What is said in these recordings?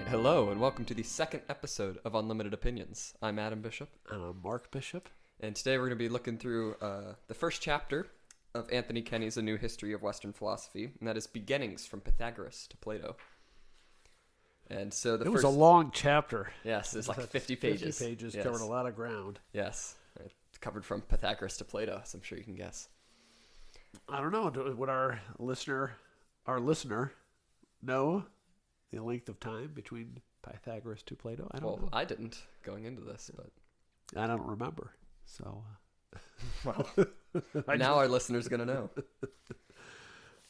Hello, and welcome to the second episode of Unlimited Opinions. I'm Adam Bishop. And I'm Mark Bishop. And today we're going to be looking through the first chapter of Anthony Kenney's A New History of Western Philosophy, and that is Beginnings from Pythagoras to Plato. And so It was a long chapter. Yes, it's like 50 pages. 50 pages, yes. covered a lot of ground. Yes, it's covered from Pythagoras to Plato, as I'm sure you can guess. I don't know, would our listener know the length of time between Pythagoras to Plato? I don't know. I didn't going into this, but I don't remember. So, well, now our listeners are going to know.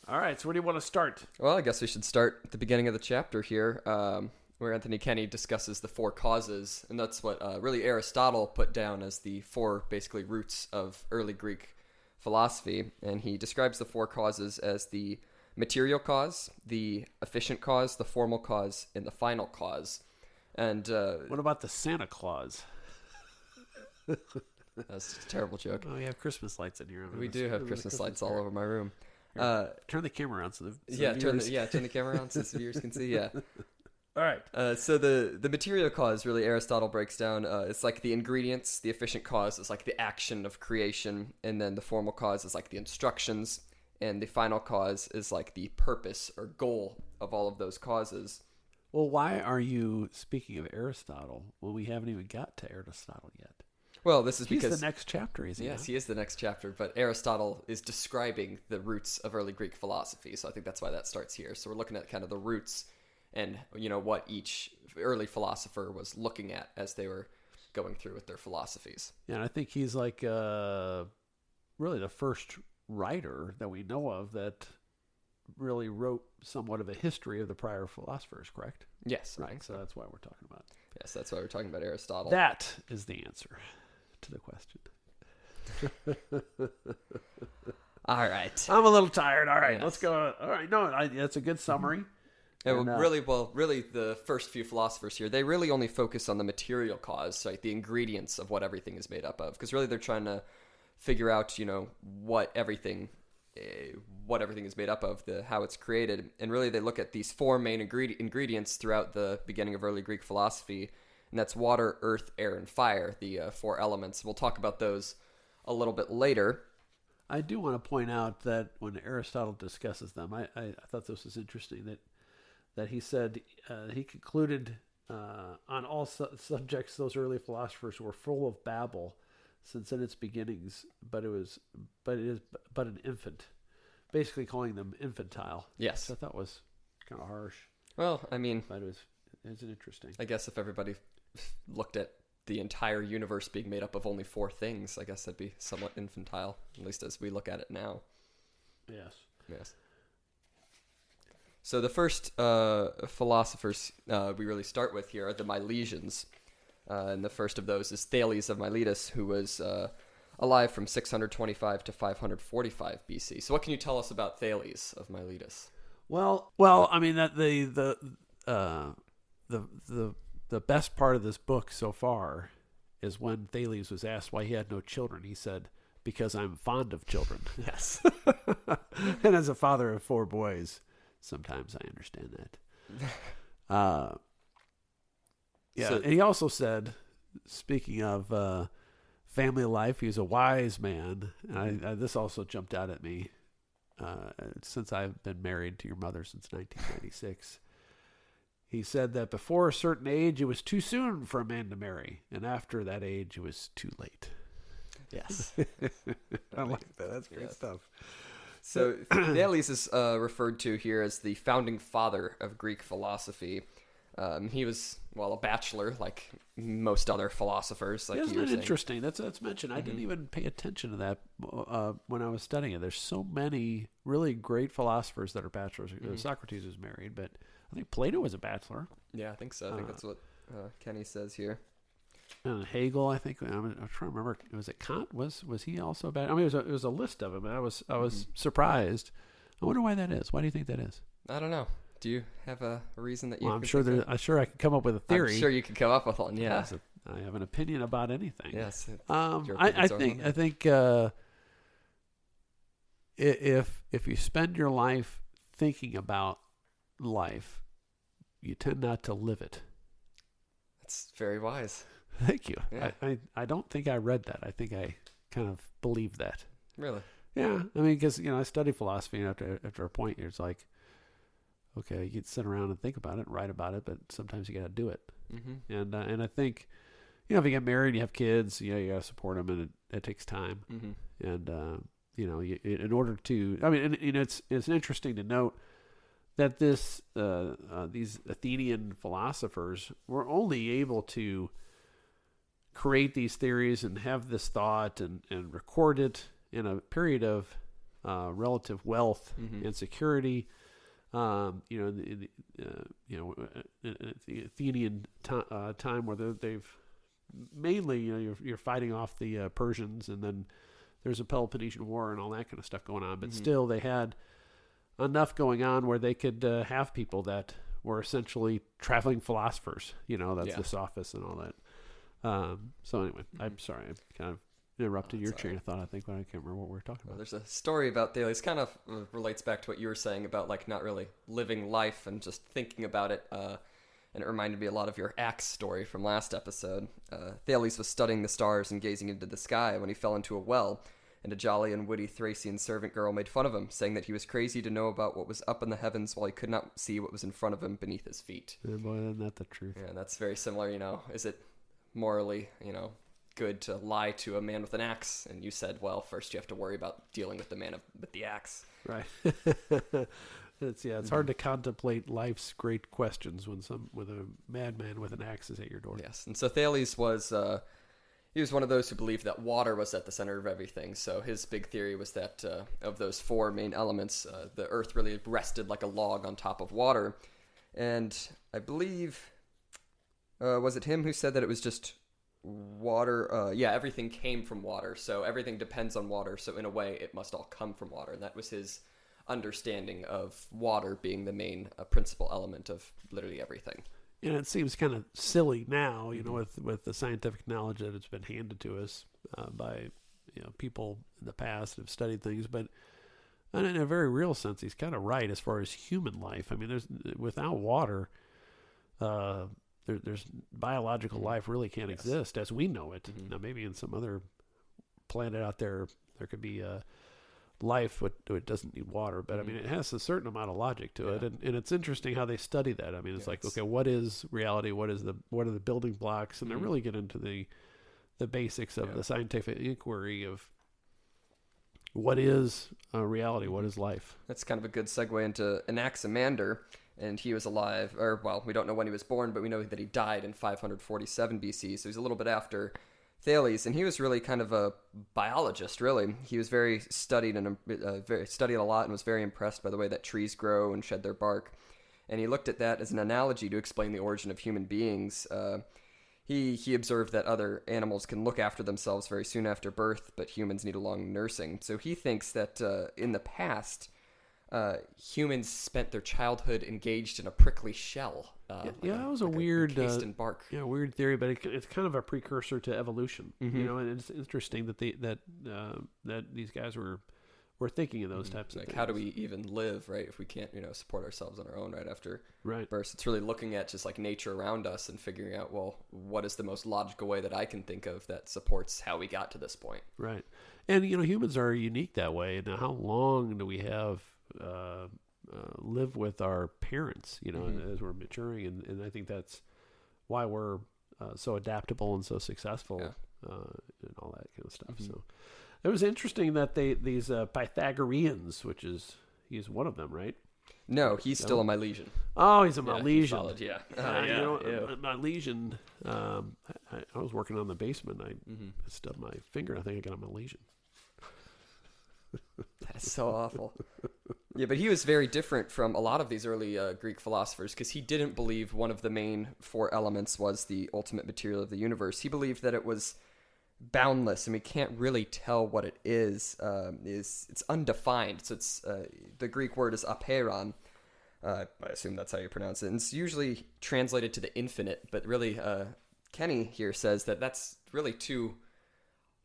All right, so where do you want to start? Well, I guess we should start at the beginning of the chapter here, where Anthony Kenney discusses the four causes, and that's what really Aristotle put down as the four basically roots of early Greek philosophy, and he describes the four causes as the material cause, the efficient cause, the formal cause, and the final cause. And what about the Santa Claus? That's a terrible joke. Oh, we have Christmas lights in here. We do have Christmas lights all over my room. Turn the camera around so the turn the camera on so the viewers can see. Yeah. All right. So the material cause, really, Aristotle breaks down. It's like the ingredients. The efficient cause is like the action of creation, and then the formal cause is like the instructions, and the final cause is like the purpose or goal of all of those causes. Well, why are you speaking of Aristotle when we haven't even got to Aristotle yet? Well, this is He's because the next chapter, isn't he? Yes, he is the next chapter, but Aristotle is describing the roots of early Greek philosophy, so I think that's why that starts here. So we're looking at kind of the roots and, what each early philosopher was looking at as they were going through with their philosophies. Yeah, and I think he's like really the first writer that we know of that really wrote somewhat of a history of the prior philosophers, correct? Yes. Right, so that's why we're talking about it. Yes, that's why we're talking about Aristotle. That is the answer to the question. All right. I'm a little tired. All right, yes. Let's go. All right, no, that's a good summary. And really, the first few philosophers here, they really only focus on the material cause, like the ingredients of what everything is made up of, because really they're trying to figure out, what everything is made up of, how it's created, and really they look at these four main ingredients throughout the beginning of early Greek philosophy, and that's water, earth, air, and fire, the four elements. We'll talk about those a little bit later. I do want to point out that when Aristotle discusses them, I thought this was interesting that he said he concluded on all subjects those early philosophers were full of babble since in its beginnings, but it is but an infant, basically calling them infantile. Yes, which I thought was kind of harsh. Well, I mean, but it was interesting. I guess if everybody looked at the entire universe being made up of only four things, I guess that'd be somewhat infantile, at least as we look at it now. Yes. So the first philosophers we really start with here are the Milesians. And the first of those is Thales of Miletus, who was alive from 625 to 545 BC. So what can you tell us about Thales of Miletus? Well, I mean that the best part of this book so far is when Thales was asked why he had no children. He said, "Because I'm fond of children." Yes. And as a father of four boys, sometimes I understand that. Yeah, and he also said, speaking of family life, he was a wise man. And this also jumped out at me since I've been married to your mother since 1996. He said that before a certain age, it was too soon for a man to marry. And after that age, it was too late. Yes. I like that. That's great stuff. So Thales is referred to here as the founding father of Greek philosophy. He was, a bachelor, like most other philosophers. Like Isn't it interesting? That's mentioned. I didn't even pay attention to that when I was studying it. There's so many really great philosophers that are bachelors. Socrates was married, but I think Plato was a bachelor. Yeah, I think so. I think that's what Kenney says here. And Hegel, I think. I'm trying to remember. Was it Kant? Was he also a bachelor? I mean, it was a list of them, and I was surprised. I wonder why that is. Why do you think that is? I don't know. Do you have a reason that you? Well, I'm sure I can come up with a theory. I'm sure you could come up with one. Yeah, I have an opinion about anything. Yes. I think if you spend your life thinking about life, you tend not to live it. That's very wise. Thank you. Yeah. I don't think I read that. I think I kind of believe that. Really? Yeah. I mean, because, I studied philosophy, and after a point, it's like, okay, you can sit around and think about it and write about it, but sometimes you got to do it. Mm-hmm. And I think, if you get married, you have kids, you got to support them, and it takes time. Mm-hmm. And, in order to, it's interesting to note that these Athenian philosophers were only able to create these theories and have this thought and record it in a period of relative wealth mm-hmm. and security. The Athenian time where they've mainly, you're fighting off the Persians, and then there's a Peloponnesian War and all that kind of stuff going on. But mm-hmm. still, they had enough going on where they could have people that were essentially traveling philosophers. That's the sophists and all that. So anyway, I'm sorry, I kind of interrupted your train of thought, I think, but I can't remember what we were talking about. There's a story about Thales, kind of relates back to what you were saying about like not really living life and just thinking about it. And it reminded me a lot of your axe story from last episode. Thales was studying the stars and gazing into the sky when he fell into a well, and a jolly and witty Thracian servant girl made fun of him, saying that he was crazy to know about what was up in the heavens while he could not see what was in front of him beneath his feet. Yeah, boy, isn't that the truth? Yeah, that's very similar, Is it morally, good to lie to a man with an axe? And you said, well, first you have to worry about dealing with the man with the axe. Right. It's hard to contemplate life's great questions when a madman with an axe is at your door. Yes, and so Thales was he was one of those who believed that water was at the center of everything. So his big theory was that of those four main elements, the earth really rested like a log on top of water. And I believe, was it him who said that it was just water? Everything came from water. So everything depends on water. So in a way, it must all come from water. And that was his understanding of water being the main principal element of literally everything. And it seems kind of silly now, with the scientific knowledge that it's been handed to us by people in the past who've studied things. But in a very real sense, he's kind of right as far as human life. I mean, without water, there's biological life really can't exist as we know it. Mm-hmm. Now, maybe in some other planet out there could be life it doesn't need water, but I mean, it has a certain amount of logic to it, and it's interesting how they study that. I mean, it's like, okay, what is reality? What are the building blocks? And they really get into the basics of the scientific inquiry of what is reality, what is life. That's kind of a good segue into Anaximander, and he was alive, or well, we don't know when he was born, but we know that he died in 547 BC, so he's a little bit after Thales, and he was really kind of a biologist, really. He was very studied and studied a lot and was very impressed by the way that trees grow and shed their bark. And he looked at that as an analogy to explain the origin of human beings. He observed that other animals can look after themselves very soon after birth, but humans need a long nursing. So he thinks that in the past, humans spent their childhood engaged in a prickly shell. That was a weird, encased in bark. Weird theory, but it's kind of a precursor to evolution. Mm-hmm. And it's interesting that that these guys were thinking of those types of things. How do we even live, right? If we can't, support ourselves on our own right after birth. It's really looking at just like nature around us and figuring out, well, what is the most logical way that I can think of that supports how we got to this point? Right. And humans are unique that way. Now, how long do we have live with our parents, as we're maturing, and I think that's why we're so adaptable and so successful, and all that kind of stuff. So it was interesting that these Pythagoreans, he's one of them, right? No, he's still a Milesian. Oh, he's a Milesian. Solid, Milesian. I was working on the basement. I stubbed my finger. I think I got a Milesian. That's so awful. Yeah, but he was very different from a lot of these early Greek philosophers because he didn't believe one of the main four elements was the ultimate material of the universe. He believed that it was boundless and we can't really tell what it is. It's undefined. So it's the Greek word is apeiron. I assume that's how you pronounce it. And it's usually translated to the infinite, but really Kenney here says that that's really too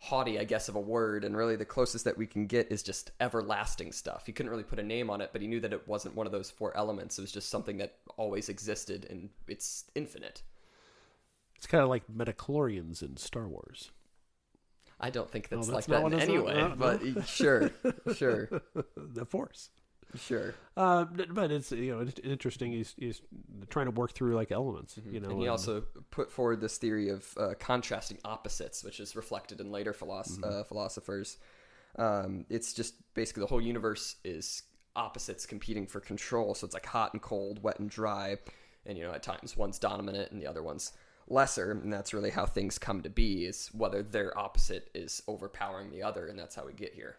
haughty, I guess, of a word, and really the closest that we can get is just everlasting stuff. He couldn't really put a name on it, but he knew that it wasn't one of those four elements. It was just something that always existed, and it's infinite. It's kind of like midichlorians in Star Wars. I don't think that's like that in any way, but sure. The Force. Sure. But it's, it's interesting. He's trying to work through like elements, And he also put forward this theory of contrasting opposites, which is reflected in later philosophers. It's just basically the whole universe is opposites competing for control. So it's like hot and cold, wet and dry. And, at times one's dominant and the other one's lesser. And that's really how things come to be, is whether their opposite is overpowering the other. And that's how we get here.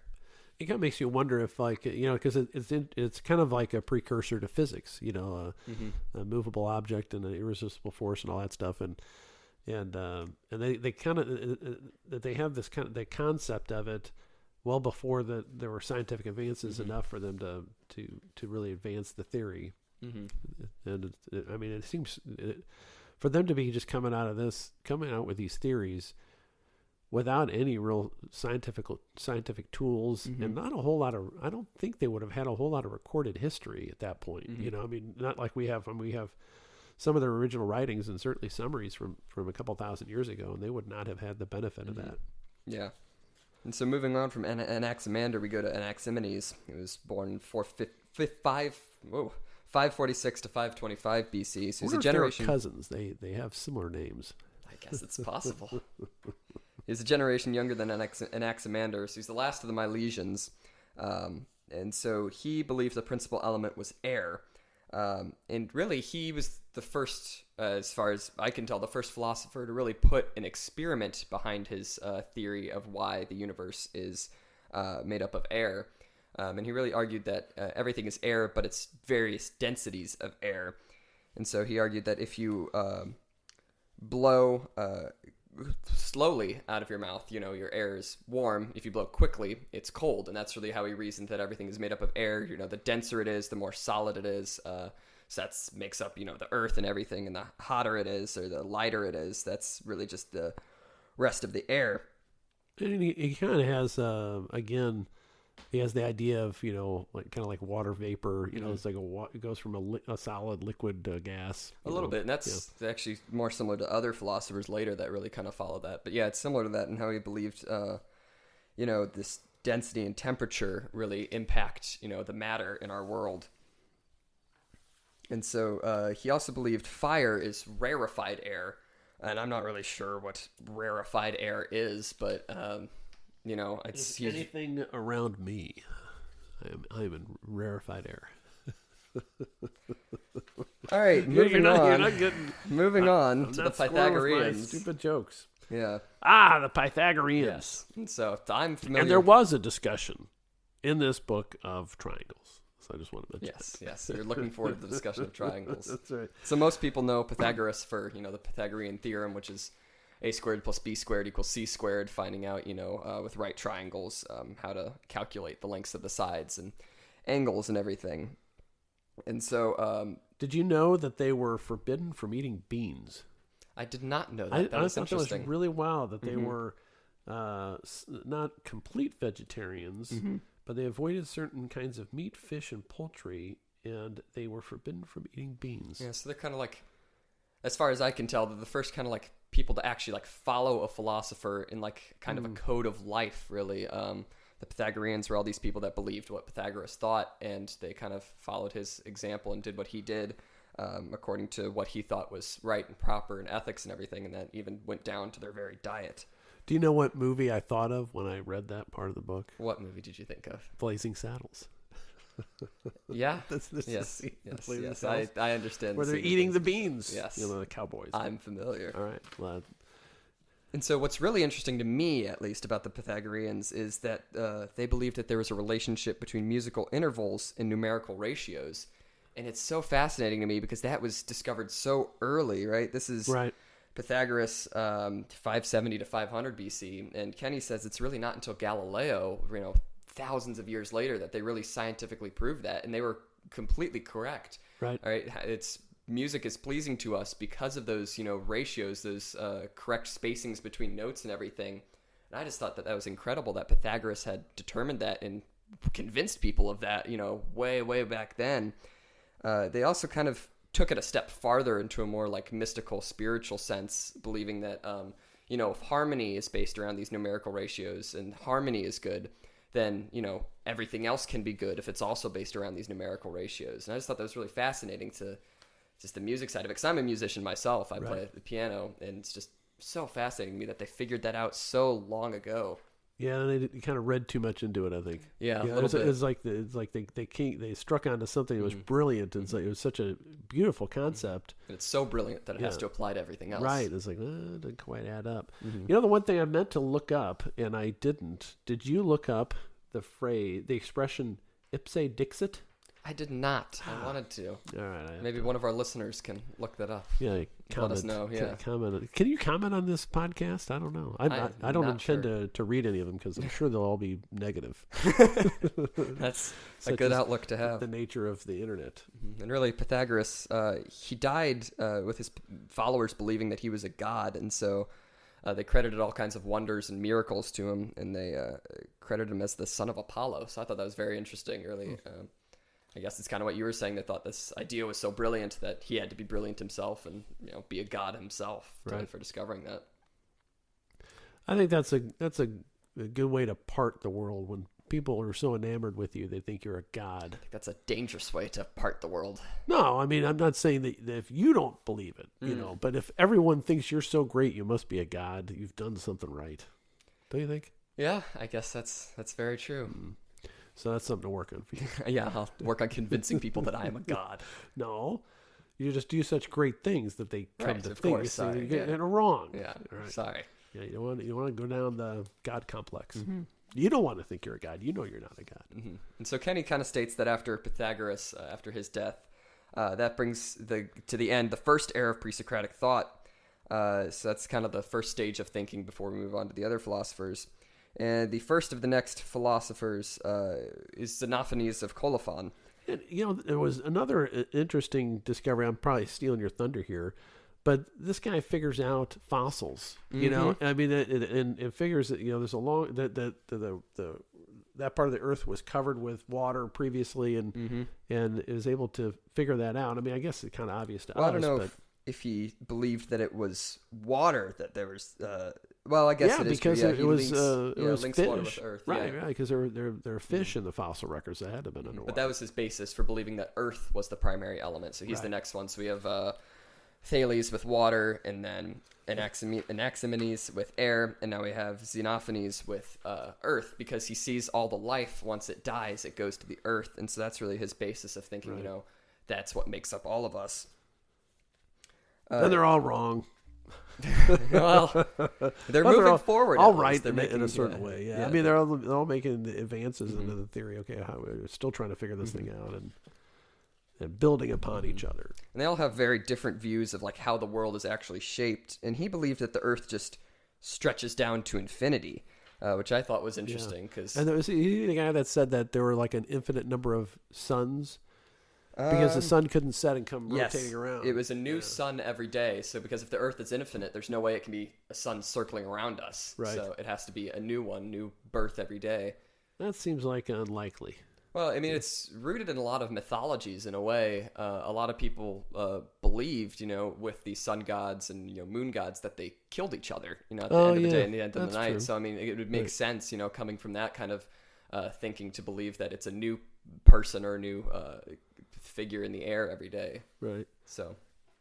It kind of makes you wonder if, like, because it's kind of like a precursor to physics, a movable object and an irresistible force and all that stuff, and they kind of they have this kind of the concept of it well before there were scientific advances enough for them to really advance the theory, and it seems for them to be just coming out with these theories without any real scientific tools and not a whole lot of, I don't think they would have had a whole lot of recorded history at that point. Not like we have. We have some of their original writings and certainly summaries from a couple thousand years ago, and they would not have had the benefit of that. Yeah. And so moving on from Anaximander, we go to Anaximenes. He was born in 546 to 525 BC. So he's a generation. Cousins. They have similar names. I guess it's possible. He's a generation younger than Anaximander, so he's the last of the Milesians. And so he believed the principal element was air. And really, he was the first, as far as I can tell, the first philosopher to really put an experiment behind his theory of why the universe is made up of air. And he really argued that everything is air, but it's various densities of air. And so he argued that if you blow slowly out of your mouth, your air is warm. If you blow quickly, it's cold. And that's really how he reasoned that everything is made up of air. The denser it is, the more solid it is. So that makes up, the earth and everything. And the hotter it is, or the lighter it is, that's really just the rest of the air. And he kind of has, again, he has the idea of, like water vapor. It's like it goes from a solid liquid gas. A little bit, and that's actually more similar to other philosophers later that really kind of follow that. But yeah, it's similar to that in how he believed, this density and temperature really impact, the matter in our world. And so he also believed fire is rarefied air, and I'm not really sure what rarefied air is, but it's anything around me. I am in rarefied air. All right, moving on. You're not getting. Moving on to the Pythagoreans. Stupid jokes. Yeah. The Pythagoreans. Yes. And so I'm familiar. And there was a discussion in this book of triangles. So I just want to mention. Yes. So you're looking forward to the discussion of triangles. That's right. So most people know Pythagoras for the Pythagorean theorem, which is a squared plus b squared equals c squared, finding out, with right triangles, how to calculate the lengths of the sides and angles and everything. And so... did you know that they were forbidden from eating beans? I did not know that. That was interesting. That was really wild that they were not complete vegetarians, but they avoided certain kinds of meat, fish, and poultry, and they were forbidden from eating beans. Yeah, so they're kind of like, as far as I can tell, they're the first kind of like people to actually like follow a philosopher in like kind of a code of life, really. The Pythagoreans were all these people that believed what Pythagoras thought, and they kind of followed his example and did what he did according to what he thought was right and proper and ethics and everything, and that even went down to their very diet. Do you know what movie I thought of when I read that part of the book? What movie did you think of? Blazing Saddles. Yeah. Yes. I understand. Where they're eating the beans. Yes. The cowboys. I'm familiar. All right. Glad. And so what's really interesting to me, at least, about the Pythagoreans is that they believed that there was a relationship between musical intervals and numerical ratios. And it's so fascinating to me because that was discovered so early, right? This is right. Pythagoras 570 to 500 BC. And Kenney says it's really not until Galileo, thousands of years later, that they really scientifically proved that. And they were completely correct. Right. All right. Music is pleasing to us because of those, ratios, those correct spacings between notes and everything. And I just thought that was incredible that Pythagoras had determined that and convinced people of that, way, way back then. They also kind of took it a step farther into a more like mystical, spiritual sense, believing that, if harmony is based around these numerical ratios and harmony is good, then, everything else can be good if it's also based around these numerical ratios. And I just thought that was really fascinating to just the music side of it, because I'm a musician myself. I play the piano, and it's just so fascinating to me that they figured that out so long ago. Yeah, and they kind of read too much into it, I think. Yeah, it's like they struck onto something that was brilliant. And it was such a beautiful concept. And it's so brilliant that it has to apply to everything else. Right. It's like, it didn't quite add up. The one thing I meant to look up, and I didn't. Did you look up the expression ipse dixit? I did not. I wanted to. All right. Maybe one of our listeners can look that up. Yeah, let us know. Yeah, comment. Can you comment on this podcast? I don't know. I don't intend to read any of them because I'm sure they'll all be negative. That's a good outlook to have. The nature of the internet. And really, Pythagoras, he died with his followers believing that he was a god, and so they credited all kinds of wonders and miracles to him, and they credited him as the son of Apollo. So I thought that was very interesting. Really. I guess it's kind of what you were saying. They thought this idea was so brilliant that he had to be brilliant himself and be a god himself for discovering that. I think that's a good way to part the world. When people are so enamored with you, they think you're a god. I think that's a dangerous way to part the world. No, I mean, I'm not saying that if you don't believe it, but if everyone thinks you're so great, you must be a god. You've done something right. Don't you think? Yeah, I guess that's very true. So that's something to work on for you. Yeah, I'll work on convincing people that I am a god. No, you just do such great things that they come to think you're wrong. Yeah, sorry. Yeah, you want to go down the god complex. You don't want to think you're a god. You know you're not a god. And so Kenney kind of states that after Pythagoras, after his death, that brings to the end the first era of pre-Socratic thought. So that's kind of the first stage of thinking before we move on to the other philosophers. And the first of the next philosophers is Xenophanes of Colophon. And, there was another interesting discovery. I'm probably stealing your thunder here, but this guy figures out fossils. I mean, it figures that there's a long that part of the earth was covered with water previously, and is able to figure that out. I mean, I guess it's kind of obvious to us. I don't know if he believed that it was water, that there was. Well, I guess it is because it was links fish, water with Earth, right? Because there are fish in the fossil records that had to have been underwater. But that was his basis for believing that Earth was the primary element. So he's the next one. So we have Thales with water, and then Anaximenes with air, and now we have Xenophanes with Earth, because he sees all the life once it dies, it goes to the Earth, and so that's really his basis of thinking. That's what makes up all of us. And they're all wrong. Well, they're moving forward. All right, in a certain way. Yeah. I mean, they're all making advances into the theory. Okay, we're still trying to figure this thing out and building upon each other. And they all have very different views of like how the world is actually shaped. And he believed that the Earth just stretches down to infinity, which I thought was interesting. And there was the guy that said that there were like an infinite number of suns. Because the sun couldn't set and come rotating around. It was a new sun every day. So because if the Earth is infinite, there's no way it can be a sun circling around us. Right. So it has to be a new one, new birth every day. That seems like unlikely. Well, I mean, it's rooted in a lot of mythologies in a way. A lot of people believed, with the sun gods and moon gods, that they killed each other, at the end of the day and the end of the night. True. So, I mean, it would make sense, coming from that kind of thinking, to believe that it's a new person or a new figure in the air every day. Right. So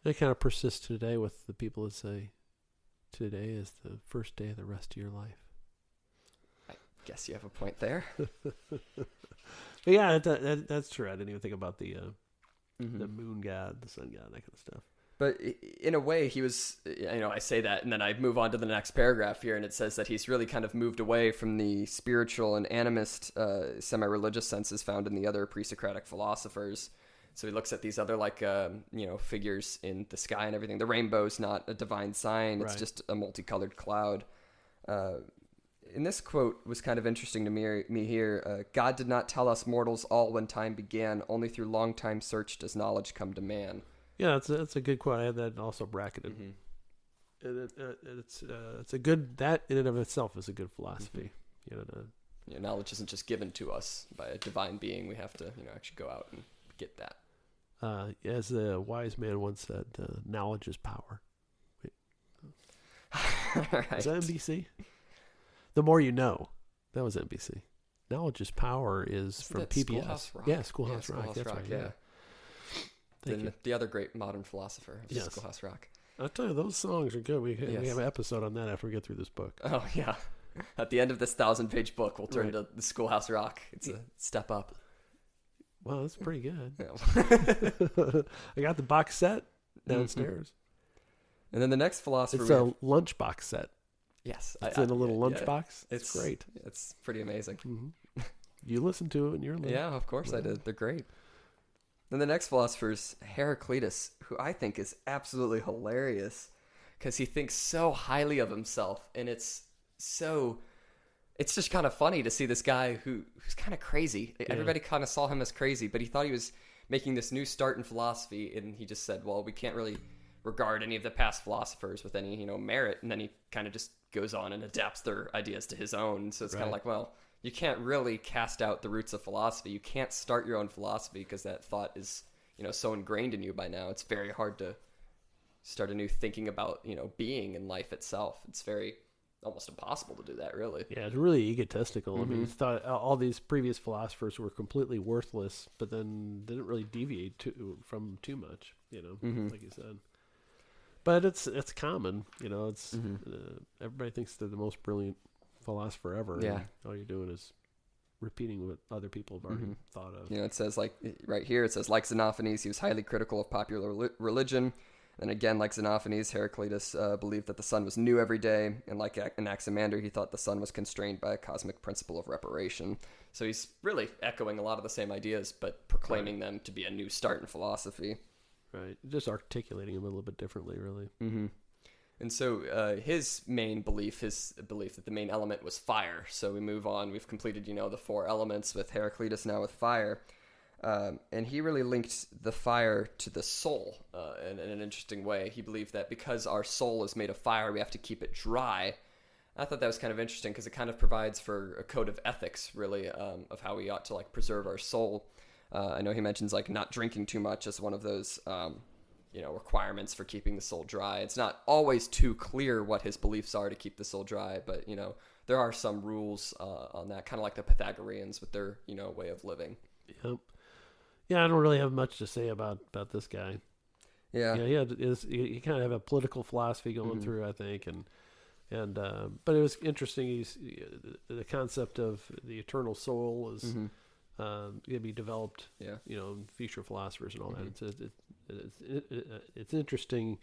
it kind of persists today with the people that say today is the first day of the rest of your life. I guess you have a point there. But yeah, that's true. I didn't even think about the moon god, the sun god, that kind of stuff. But in a way, he was, I say that, and then I move on to the next paragraph here, and it says that he's really kind of moved away from the spiritual and animist, semi-religious senses found in the other pre-Socratic philosophers. So he looks at these other, figures in the sky and everything. The rainbow's not a divine sign. It's just a multicolored cloud. And this quote was kind of interesting to me here. God did not tell us mortals all when time began. Only through long time search does knowledge come to man. Yeah, that's a good quote. I had that also bracketed. And it's a good, that in and of itself is a good philosophy. Knowledge isn't just given to us by a divine being. We have to, actually go out and get that. As the wise man once said, knowledge is power. Right. Is that NBC? The More You Know. That was NBC. Knowledge is Power is from PBS. Schoolhouse Rock? Yeah, Schoolhouse Rock. That's right. Yeah. Thank you. The other great modern philosopher, Yes. Schoolhouse Rock. I'll tell you, those songs are good. We have an episode on that after we get through this book. Oh, yeah. At the end of this 1,000-page book, we'll turn to the Schoolhouse Rock. It's a step up. Well, that's pretty good. Yeah. I got the box set downstairs. And then the next philosopher... It's a lunch box set. Yes. It's in a little lunch box. It's great. It's pretty amazing. Mm-hmm. You listen to it when you're little. Yeah, of course I did. They're great. Then the next philosopher is Heraclitus, who I think is absolutely hilarious because he thinks so highly of himself. And it's just kind of funny to see this guy who's kind of crazy. Yeah. Everybody kind of saw him as crazy, but he thought he was making this new start in philosophy. And he just said, well, we can't really regard any of the past philosophers with any, merit. And then he kind of just goes on and adapts their ideas to his own. So it's kind of like, well, you can't really cast out the roots of philosophy. You can't start your own philosophy because that thought is, so ingrained in you by now. It's very hard to start a new thinking about, being and life itself. It's almost impossible to do that, really. Yeah, it's really egotistical. I mean, thought all these previous philosophers were completely worthless, but then didn't really deviate from too much, like you said. But it's common, it's everybody thinks they're the most brilliant philosopher ever. Yeah. And all you're doing is repeating what other people have already thought of. It says, right here, it says, like Xenophanes, he was highly critical of popular religion. And again, like Xenophanes, Heraclitus believed that the sun was new every day. And like Anaximander, he thought the sun was constrained by a cosmic principle of reparation. So he's really echoing a lot of the same ideas, but proclaiming them to be a new start in philosophy. Right. Just articulating them a little bit differently, really. Mm-hmm. And so his belief that the main element was fire. So we move on. We've completed, the 4 elements with Heraclitus, now with fire. And he really linked the fire to the soul in an interesting way. He believed that because our soul is made of fire, we have to keep it dry. I thought that was kind of interesting because it kind of provides for a code of ethics, really, of how we ought to preserve our soul. I know he mentions not drinking too much as one of those requirements for keeping the soul dry. It's not always too clear what his beliefs are to keep the soul dry, but there are some rules on that, kind of like the Pythagoreans with their way of living. Yep. Yeah, I don't really have much to say about this guy. Yeah. Yeah, he kind of have a political philosophy going through, I think, and but it was interesting. The concept of the eternal soul is going to be developed, future philosophers and all that. It's interesting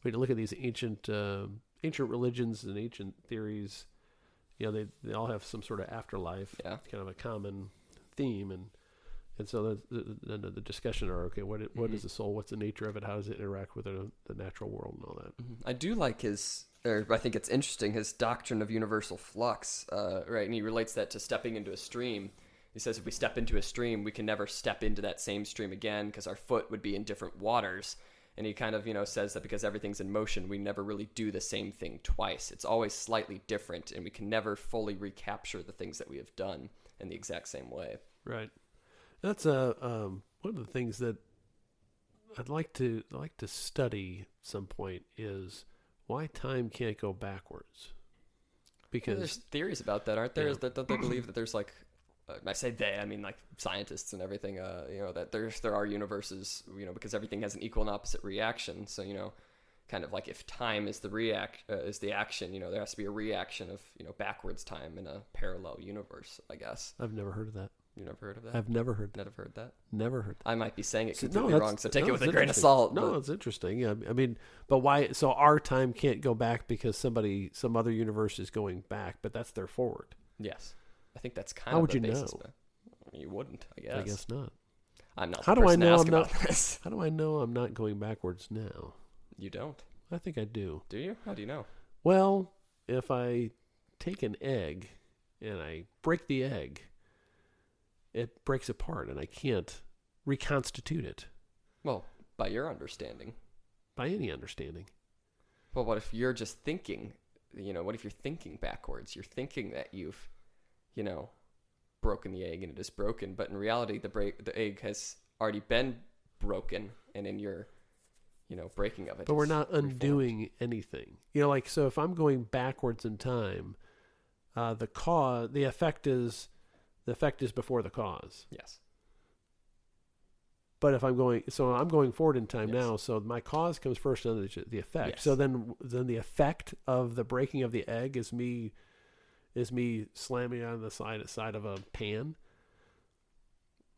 way to look at these ancient religions and ancient theories. They all have some sort of afterlife, kind of a common theme, and so the discussion are, okay, what is the soul? What's the nature of it? How does it interact with the natural world and all that? I do like I think it's interesting, his doctrine of universal flux, right? And he relates that to stepping into a stream. He says if we step into a stream, we can never step into that same stream again because our foot would be in different waters. And he kind of, says that because everything's in motion, we never really do the same thing twice. It's always slightly different, and we can never fully recapture the things that we have done in the exact same way. Right. That's one of the things that I'd like to study at some point is why time can't go backwards. Because there's theories about that, aren't there? Yeah. Don't they believe that there's I say they, I mean scientists and everything, that there are universes, because everything has an equal and opposite reaction. So, kind of like if time is is the action, there has to be a reaction of, backwards time in a parallel universe, I guess. I've never heard of that. You never heard of that? I've never heard that. Never heard that? Never heard that. I might be saying it completely wrong, so take it with a grain of salt. No, it's interesting. Yeah, I mean, but why? So our time can't go back because some other universe is going back, but that's their forward. Yes. I think that's kind How of would the you basis. know? You wouldn't, I guess. I guess not. I'm not How the do I person to know ask I'm about not? this. How do I know I'm not going backwards now? You don't. I think I do. Do you? How do you know? Well, if I take an egg and I break the egg, it breaks apart and I can't reconstitute it. Well, by your understanding. By any understanding. Well, what if you're just thinking, what if you're thinking backwards? You're thinking that you've, broken the egg and it is broken, but in reality, the egg has already been broken, and in your, breaking of it. But we're not undoing anything. So if I'm going backwards in time, the effect is before the cause. Yes. But if I'm going forward in time now, so my cause comes first, and then the effect. Yes. So then the effect of the breaking of the egg is me slamming on the side of a pan.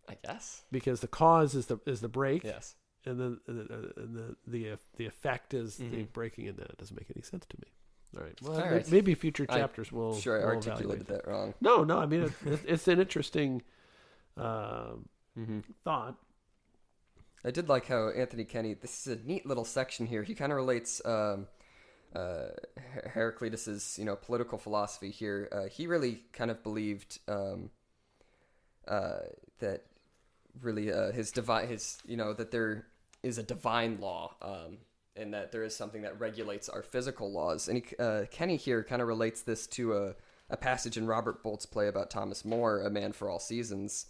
I guess. Because the cause is the break. Yes. And then the effect is the breaking, and that doesn't make any sense to me. All right. Well, all right. Maybe future chapters will. Sure, I will articulated that wrong. No. I mean, it's an interesting thought. I did like how Anthony Kenney. This is a neat little section here. He kind of relates Heraclitus's political philosophy here. He really kind of believed that really that there is a divine law, and that there is something that regulates our physical laws. And Kenney here kind of relates this to a passage in Robert Bolt's play about Thomas More, A Man for All Seasons.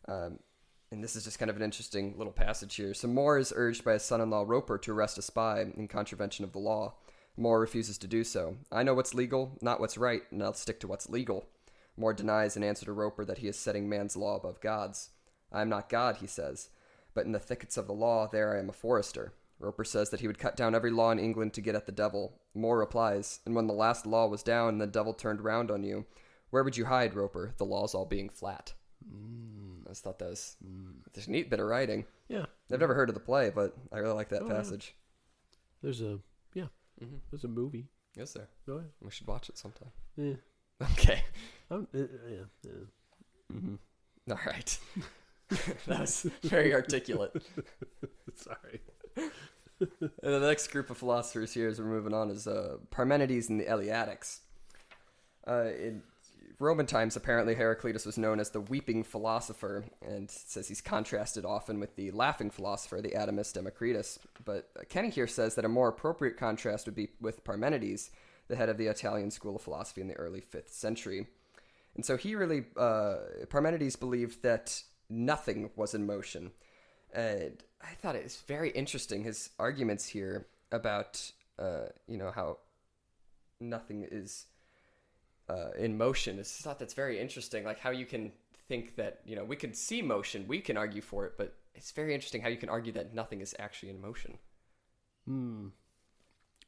And this is just kind of an interesting little passage here. So More is urged by his son-in-law Roper to arrest a spy in contravention of the law. More refuses to do so. I know what's legal, not what's right, and I'll stick to what's legal. More denies in answer to Roper that he is setting man's law above God's. I am not God, he says, but in the thickets of the law, there I am a forester. Roper says that he would cut down every law in England to get at the devil. More replies, and when the last law was down and the devil turned round on you, where would you hide, Roper, the laws all being flat? I just thought that was there's a neat bit of writing. Yeah. I've never heard of the play, but I really like that passage. Yeah. There's a movie. Is there? Oh, yeah. We should watch it sometime. Yeah. Okay. Yeah. All right. That was very articulate. Sorry. And the next group of philosophers here, as we're moving on, is Parmenides and the Eleatics. In Roman times, apparently Heraclitus was known as the weeping philosopher, and says he's contrasted often with the laughing philosopher, the atomist Democritus. But Kenney here says that a more appropriate contrast would be with Parmenides, the head of the Italian school of philosophy in the early 5th century. And so he really, Parmenides believed that nothing was in motion. And I thought it was very interesting, his arguments here about, how nothing is in motion. I just thought that's very interesting, like how you can think that, we can see motion, we can argue for it, but it's very interesting how you can argue that nothing is actually in motion.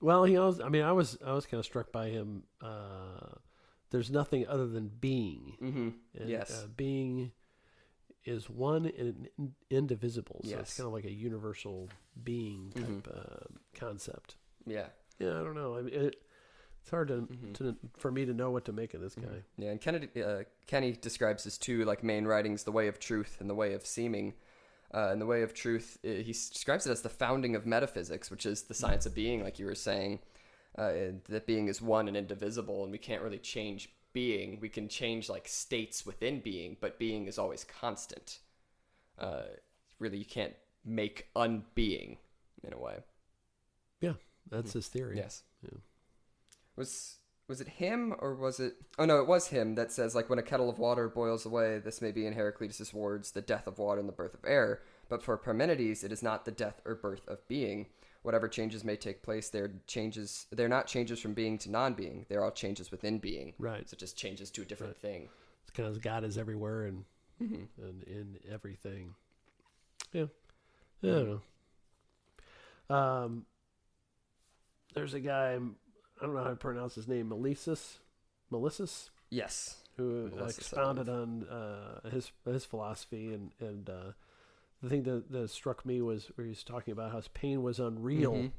Well, I was kind of struck by him. There's nothing other than being. And, yes. Being is one and indivisible. So yes. It's kind of like a universal being type concept. Yeah. Yeah, I don't know. I mean, it's hard for me to know what to make of this guy. Yeah, and Kenney describes his two main writings, The Way of Truth and The Way of Seeming. In The Way of Truth, he describes it as the founding of metaphysics, which is the science of being, like you were saying. That being is one and indivisible, and we can't really change being. We can change states within being, but being is always constant. Really, you can't make unbeing in a way. Yeah, that's his theory. Yes. Yeah. Was it him, or was it... Oh, no, it was him that says, when a kettle of water boils away, this may be in Heraclitus' words, the death of water and the birth of air. But for Parmenides, it is not the death or birth of being. Whatever changes may take place, they're not changes from being to non-being. They're all changes within being. Right. So it just changes to a different thing. It's because God is everywhere and in everything. Yeah. I don't know. There's a guy... I don't know how to pronounce his name. Melissus? Yes. Who expounded on his philosophy, and the thing that struck me was where he was talking about how his pain was unreal,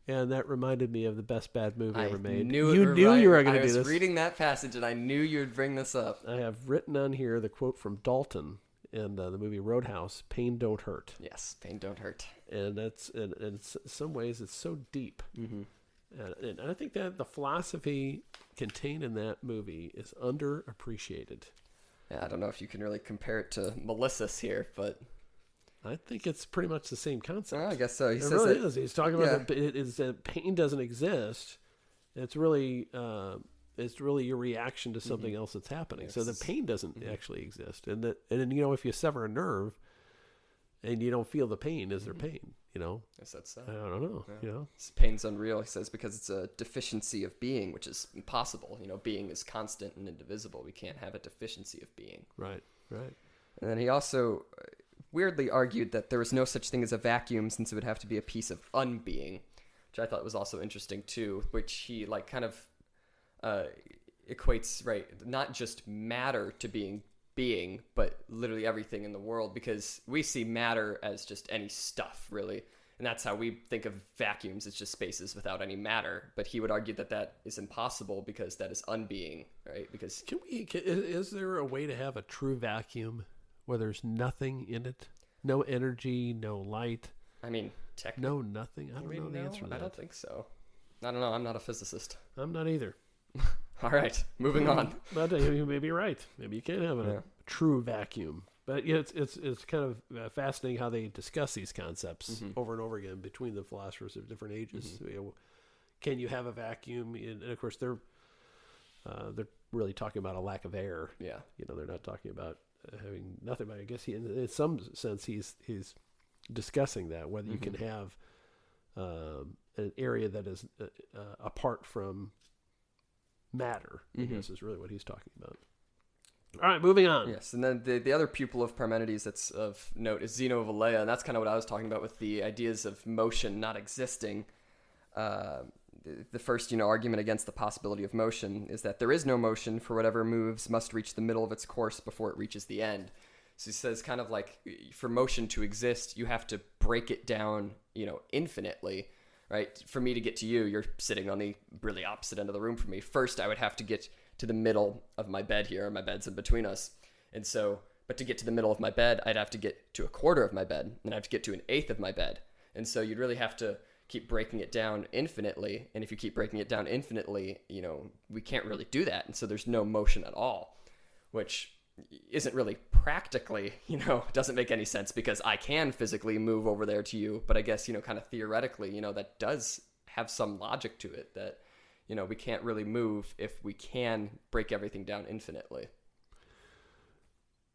and that reminded me of the best bad movie ever made. You knew you were going to do this. I was reading that passage, and I knew you would bring this up. I have written on here the quote from Dalton in the movie Roadhouse: "Pain don't hurt." Yes, pain don't hurt. And that's in some ways it's so deep. And I think that the philosophy contained in that movie is underappreciated. Yeah, I don't know if you can really compare it to Melissus here, but I think it's pretty much the same concept. I guess so. He it says really that, is. He's talking about that pain doesn't exist. It's really your reaction to something else that's happening. So the pain doesn't actually exist, and then if you sever a nerve and you don't feel the pain, is there pain? Yes, that's I don't know. Yeah. Pain's unreal, he says, because it's a deficiency of being, which is impossible. Being is constant and indivisible. We can't have a deficiency of being. Right. And then he also weirdly argued that there was no such thing as a vacuum, since it would have to be a piece of unbeing, which I thought was also interesting too, which he kind of equates, right, not just matter to being, but literally everything in the world, because we see matter as just any stuff, really. And that's how we think of vacuums. It's just spaces without any matter. But he would argue that is impossible, because that is unbeing, right? Because is there a way to have a true vacuum where there's nothing in it? No energy, no light. I mean, technically. No, nothing. I don't know the answer to that. I don't think so. I don't know. I'm not a physicist. I'm not either. All right, moving on. But you may be right. Maybe you can't have a true vacuum. But it's kind of fascinating how they discuss these concepts over and over again between the philosophers of different ages. Can you have a vacuum? And of course, they're really talking about a lack of air. Yeah, they're not talking about having nothing. But I guess in some sense he's discussing that, whether you can have an area that is apart from matter, I guess is really what he's talking about. All right, moving on. Yes, and then the other pupil of Parmenides that's of note is Zeno of Elea, and that's kind of what I was talking about with the ideas of motion not existing. The first, argument against the possibility of motion is that there is no motion, for whatever moves must reach the middle of its course before it reaches the end. So he says kind of like, for motion to exist, you have to break it down, infinitely. Right? For me to get to you, you're sitting on the really opposite end of the room from me. First, I would have to get to the middle of my bed here. My bed's in between us. And so, but to get to the middle of my bed, I'd have to get to a quarter of my bed. And I have to get to an eighth of my bed. And so you'd really have to keep breaking it down infinitely. And if you keep breaking it down infinitely, we can't really do that. And so there's no motion at all, which isn't really practically, doesn't make any sense, because I can physically move over there to you. But I guess, kind of theoretically, that does have some logic to it, that, we can't really move if we can break everything down infinitely.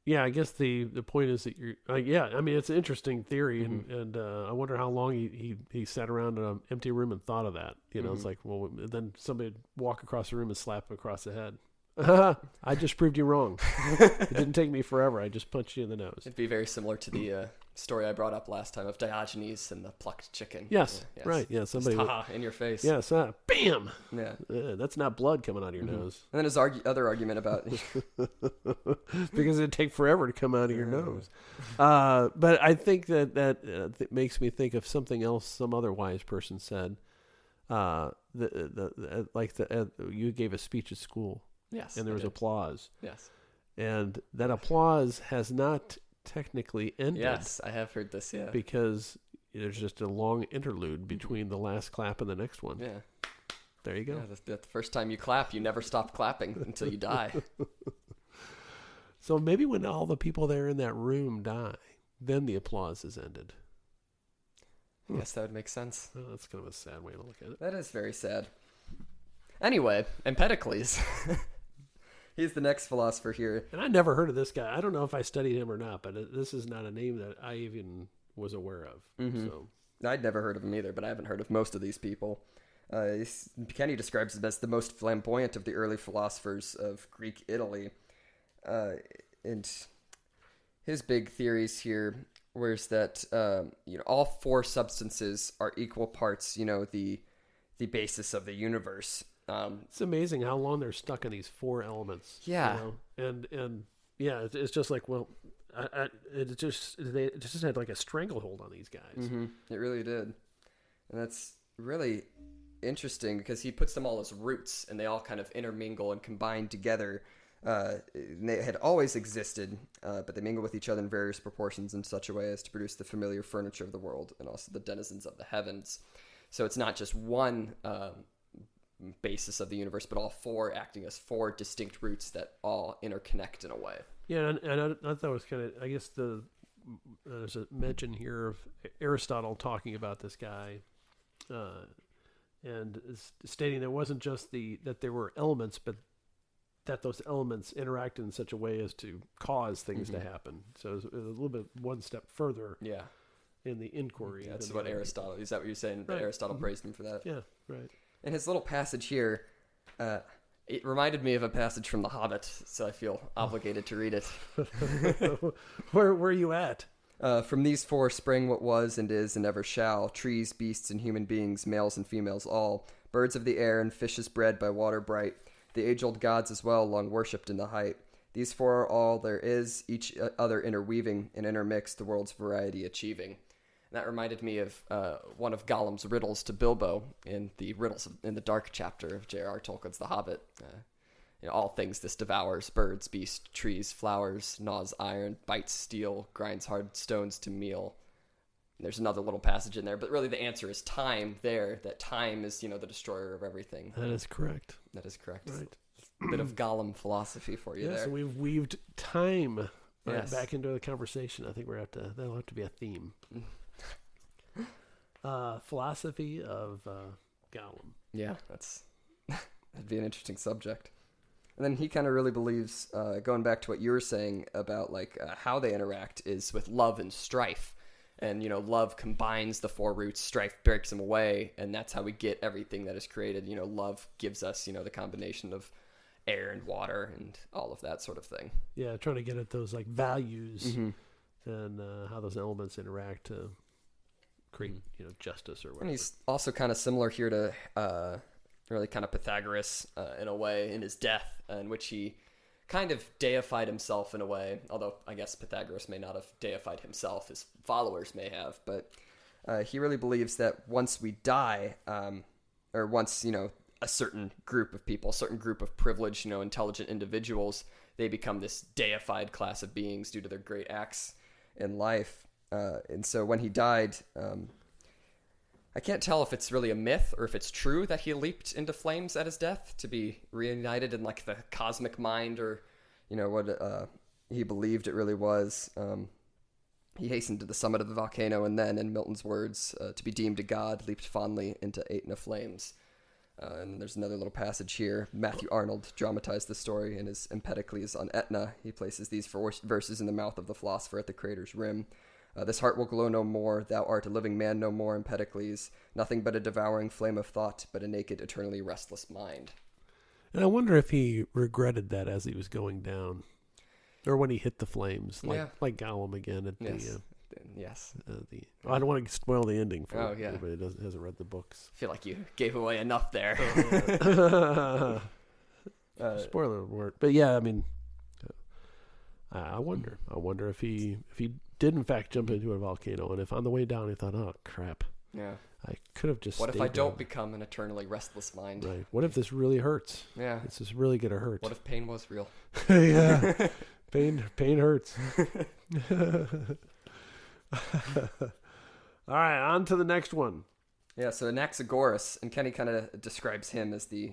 Yeah, I guess the point is that you're, it's an interesting theory, and I wonder how long he sat around in an empty room and thought of that. It's like, well, then somebody would walk across the room and slap him across the head. I just proved you wrong. It didn't take me forever. I just punched you in the nose. It'd be very similar to the story I brought up last time of Diogenes and the plucked chicken. Yes. Right. Yeah, somebody just, in your face. Yes, bam. Yeah. That's not blood coming out of your nose. And then his other argument about because it'd take forever to come out of your nose. But I think that makes me think of something else some other wise person said. You gave a speech at school. Yes. And there was applause. Yes. And that applause has not technically ended. Yes, I have heard this, yeah. Because there's just a long interlude between the last clap and the next one. Yeah. There you go. Yeah, the first time you clap, you never stop clapping until you die. So maybe when all the people there in that room die, then the applause is ended. Yes, that would make sense. Well, that's kind of a sad way to look at it. That is very sad. Anyway, Empedocles. He's the next philosopher here. And I never heard of this guy. I don't know if I studied him or not, but this is not a name that I even was aware of. So I'd never heard of him either, but I haven't heard of most of these people. Kenney describes him as the most flamboyant of the early philosophers of Greek Italy. And his big theories here was that all four substances are equal parts, the basis of the universe. It's amazing how long they're stuck in these four elements. Yeah. And yeah, it's just like, well, it just had like a stranglehold on these guys. It really did. And that's really interesting because he puts them all as roots and they all kind of intermingle and combine together. They had always existed, but they mingle with each other in various proportions in such a way as to produce the familiar furniture of the world and also the denizens of the heavens. So it's not just one basis of the universe, but all four acting as four distinct roots that all interconnect in a way. Yeah, and I thought it was kind of, I guess there's a mention here of Aristotle talking about this guy, and stating that it wasn't just that there were elements, but that those elements interacted in such a way as to cause things to happen. So it was a little bit one step further. Yeah. In the inquiry. That's what Aristotle. Is that what you're saying? Right. Aristotle praised him for that. Yeah. Right. In his little passage here, it reminded me of a passage from The Hobbit, so I feel obligated to read it. Where are you at? From these four sprang what was and is and ever shall, trees, beasts, and human beings, males and females all, birds of the air and fishes bred by water bright, the age-old gods as well, long worshipped in the height. These four are all there is, each other interweaving and intermixed, the world's variety achieving. And that reminded me of one of Gollum's riddles to Bilbo in the in the Dark chapter of J.R.R. Tolkien's The Hobbit. All things this devours, birds, beasts, trees, flowers, gnaws iron, bites steel, grinds hard stones to meal. And there's another little passage in there, but really the answer is time there, that time is, the destroyer of everything. That is correct. That is correct. Right. A bit of Gollum philosophy for you there. So we've weaved time Yes. back into the conversation. I think that'll have to be a theme. Philosophy of Gollum. Yeah, that'd be an interesting subject. And then he kind of really believes, going back to what you were saying about how they interact is with love and strife. And, love combines the four roots, strife breaks them away, and that's how we get everything that is created. Love gives us, the combination of air and water and all of that sort of thing. Yeah, trying to get at those values and how those elements interact to create, justice or whatever. And he's also kind of similar here to really kind of Pythagoras in a way in his death, in which he kind of deified himself in a way, although I guess Pythagoras may not have deified himself, his followers may have, but he really believes that once we die, or once, a certain group of people, a certain group of privileged, intelligent individuals, they become this deified class of beings due to their great acts in life. And so when he died, I can't tell if it's really a myth or if it's true that he leaped into flames at his death to be reunited in the cosmic mind, or, what he believed it really was. He hastened to the summit of the volcano and then, in Milton's words, to be deemed a god, leaped fondly into Aetna flames. And there's another little passage here. Matthew Arnold dramatized the story in his Empedocles on Etna. He places these verses in the mouth of the philosopher at the crater's rim. This heart will glow no more, thou art a living man no more, Empedocles, nothing but a devouring flame of thought, but a naked, eternally restless mind. And I wonder if he regretted that as he was going down, or when he hit the flames, like Gollum again. At Yes. I don't want to spoil the ending for anybody who hasn't read the books. I feel like you gave away enough there. Spoiler alert. But yeah, I mean, I wonder if he did in fact jump into a volcano, and if on the way down he thought, oh crap, I could have just. What if I don't become an eternally restless mind? Right. What if this really hurts? Yeah. This is really gonna hurt. What if pain was real? Yeah. Pain hurts. All right, on to the next one. Yeah, so Anaxagoras, and Kenny kind of describes him as the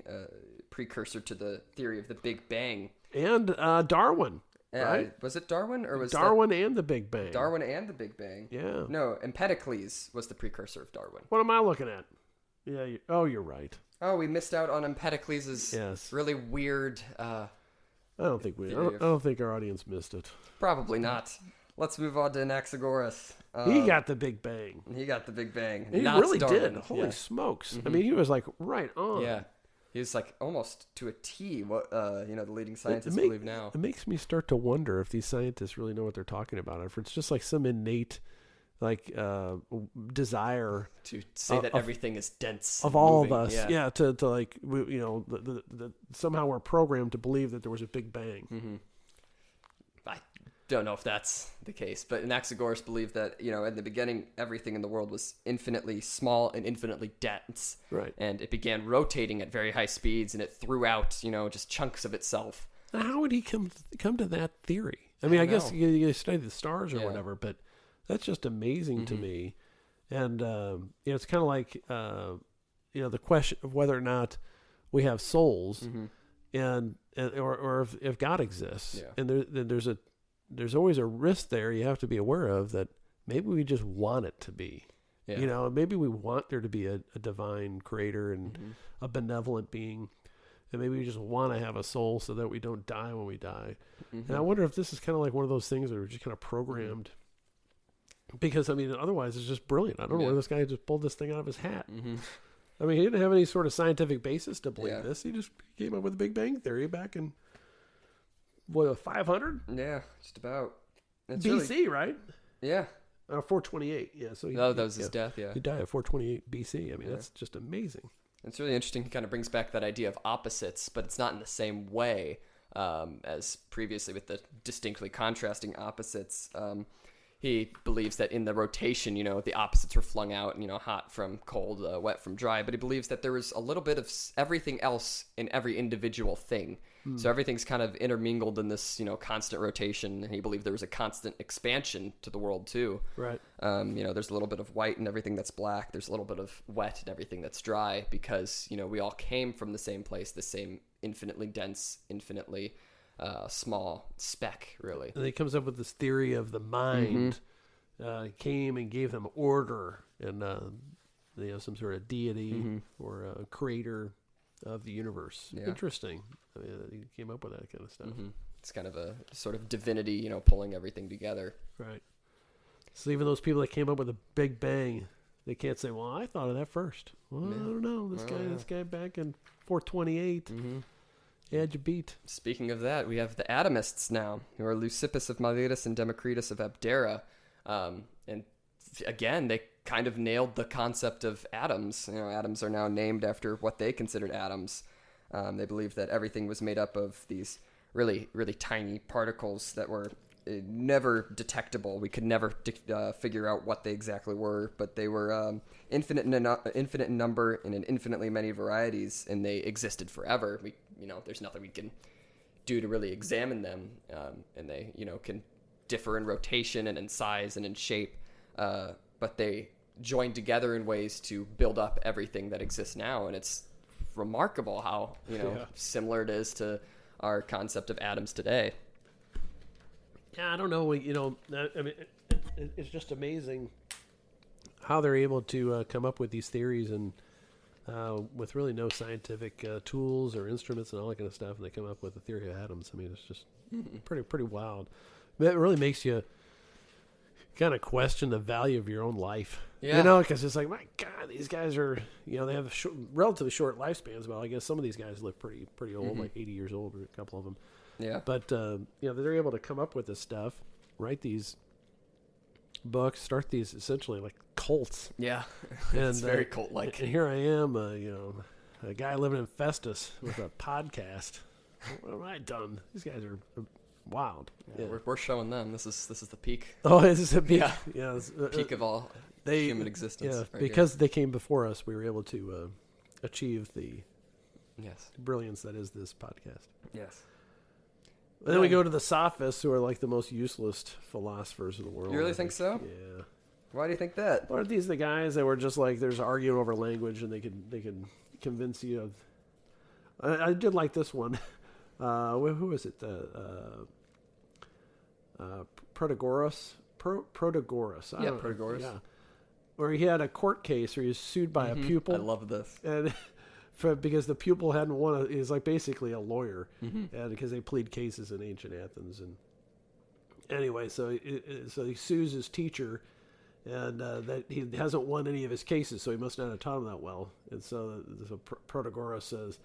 precursor to the theory of the Big Bang. And Darwin, right? Was it Darwin or was Darwin and the Big Bang? Darwin and the Big Bang. Yeah. No, Empedocles was the precursor of Darwin. What am I looking at? Yeah. You're right. Oh, we missed out on Empedocles' really weird. I don't think our audience missed it. Probably not. Let's move on to Anaxagoras. He got the Big Bang. He got the Big Bang. He not really Darwin. did. Holy smokes. I mean, he was right on. Yeah. He was almost to a T what the leading scientists believe now. It makes me start to wonder if these scientists really know what they're talking about. If it's just some innate desire to say that everything is dense of all of us. Yeah. To somehow we're programmed to believe that there was a Big Bang. Mm-hmm. I don't know if that's the case, but Anaxagoras believed that, in the beginning, everything in the world was infinitely small and infinitely dense. Right. And it began rotating at very high speeds, and it threw out, just chunks of itself. Now, how would he come to that theory? I mean, I guess you study the stars or whatever, but that's just amazing to me. And, it's kind of like, the question of whether or not we have souls and or if God exists. Yeah. And there's always a risk there you have to be aware of that maybe we just want it to be. Yeah. You know, maybe we want there to be a divine creator and a benevolent being. And maybe we just want to have a soul so that we don't die when we die. And I wonder if this is kind of like one of those things that are just kind of programmed. Because, I mean, otherwise it's just brilliant. I don't know where this guy just pulled this thing out of his hat. I mean, he didn't have any sort of scientific basis to believe this. He just came up with the Big Bang Theory back in, 500? Yeah, just about. It's BC, really, right? Yeah. 428, yeah. So that was his death, He died at 428 BC. I mean, that's just amazing. It's really interesting. He kind of brings back that idea of opposites, but it's not in the same way as previously with the distinctly contrasting opposites. He believes that in the rotation, the opposites were flung out, hot from cold, wet from dry. But he believes that there was a little bit of everything else in every individual thing. So everything's kind of intermingled in this, constant rotation. And he believed there was a constant expansion to the world too. Right. There's a little bit of white in everything that's black. There's a little bit of wet in everything that's dry because, we all came from the same place, the same infinitely dense, infinitely small speck, really. And he comes up with this theory of the mind came and gave them order and some sort of deity or a creator of the universe. Yeah. Interesting. I mean, he came up with that kind of stuff. It's kind of a sort of divinity, pulling everything together. Right. So even those people that came up with the Big Bang, they can't say, "Well, I thought of that first." Well, I don't know. This guy back in 428. Had you beat. Speaking of that, we have the atomists now, who are Leucippus of Miletus and Democritus of Abdera. And again, they kind of nailed the concept of atoms. Atoms are now named after what they considered atoms. They believed that everything was made up of these really, really tiny particles that were never detectable. We could never figure out what they exactly were, but they were infinite in number and in infinitely many varieties, and they existed forever. There's nothing we can do to really examine them, and they, can differ in rotation and in size and in shape, but they join together in ways to build up everything that exists now, and it's remarkable how similar it is to our concept of atoms today. Yeah, I don't know. I mean, it's just amazing how they're able to come up with these theories and with really no scientific tools or instruments and all that kind of stuff, and they come up with a theory of atoms. I mean, it's just pretty wild. I mean, it really makes you kind of question the value of your own life. Yeah. Because it's like, my God, these guys are, they have relatively short lifespans. Well, I guess some of these guys live pretty old, like 80 years old, or a couple of them. Yeah. But, they're able to come up with this stuff, write these books, start these essentially like cults. Yeah. And, it's very cult-like. And here I am, a guy living in Festus with a podcast. What have I done? These guys are wild. Yeah. We're showing them. This is the peak. Oh, this is a peak. Yeah. Peak of all human existence. Yeah, because they came before us, we were able to achieve the brilliance that is this podcast. Yes. And then we go to the sophists, who are like the most useless philosophers in the world. You really think so? Yeah. Why do you think that? Aren't these the guys that were just like, there's arguing over language, and they could convince you of... I did like this one. Who is it? Protagoras? Protagoras. Protagoras. Yeah. Where he had a court case where he was sued by a pupil. I love this. And because the pupil hadn't won, he's like basically a lawyer, and because they plead cases in ancient Athens. And anyway, so he sues his teacher, and that he hasn't won any of his cases, so he must not have taught him that well. And so Protagoras says,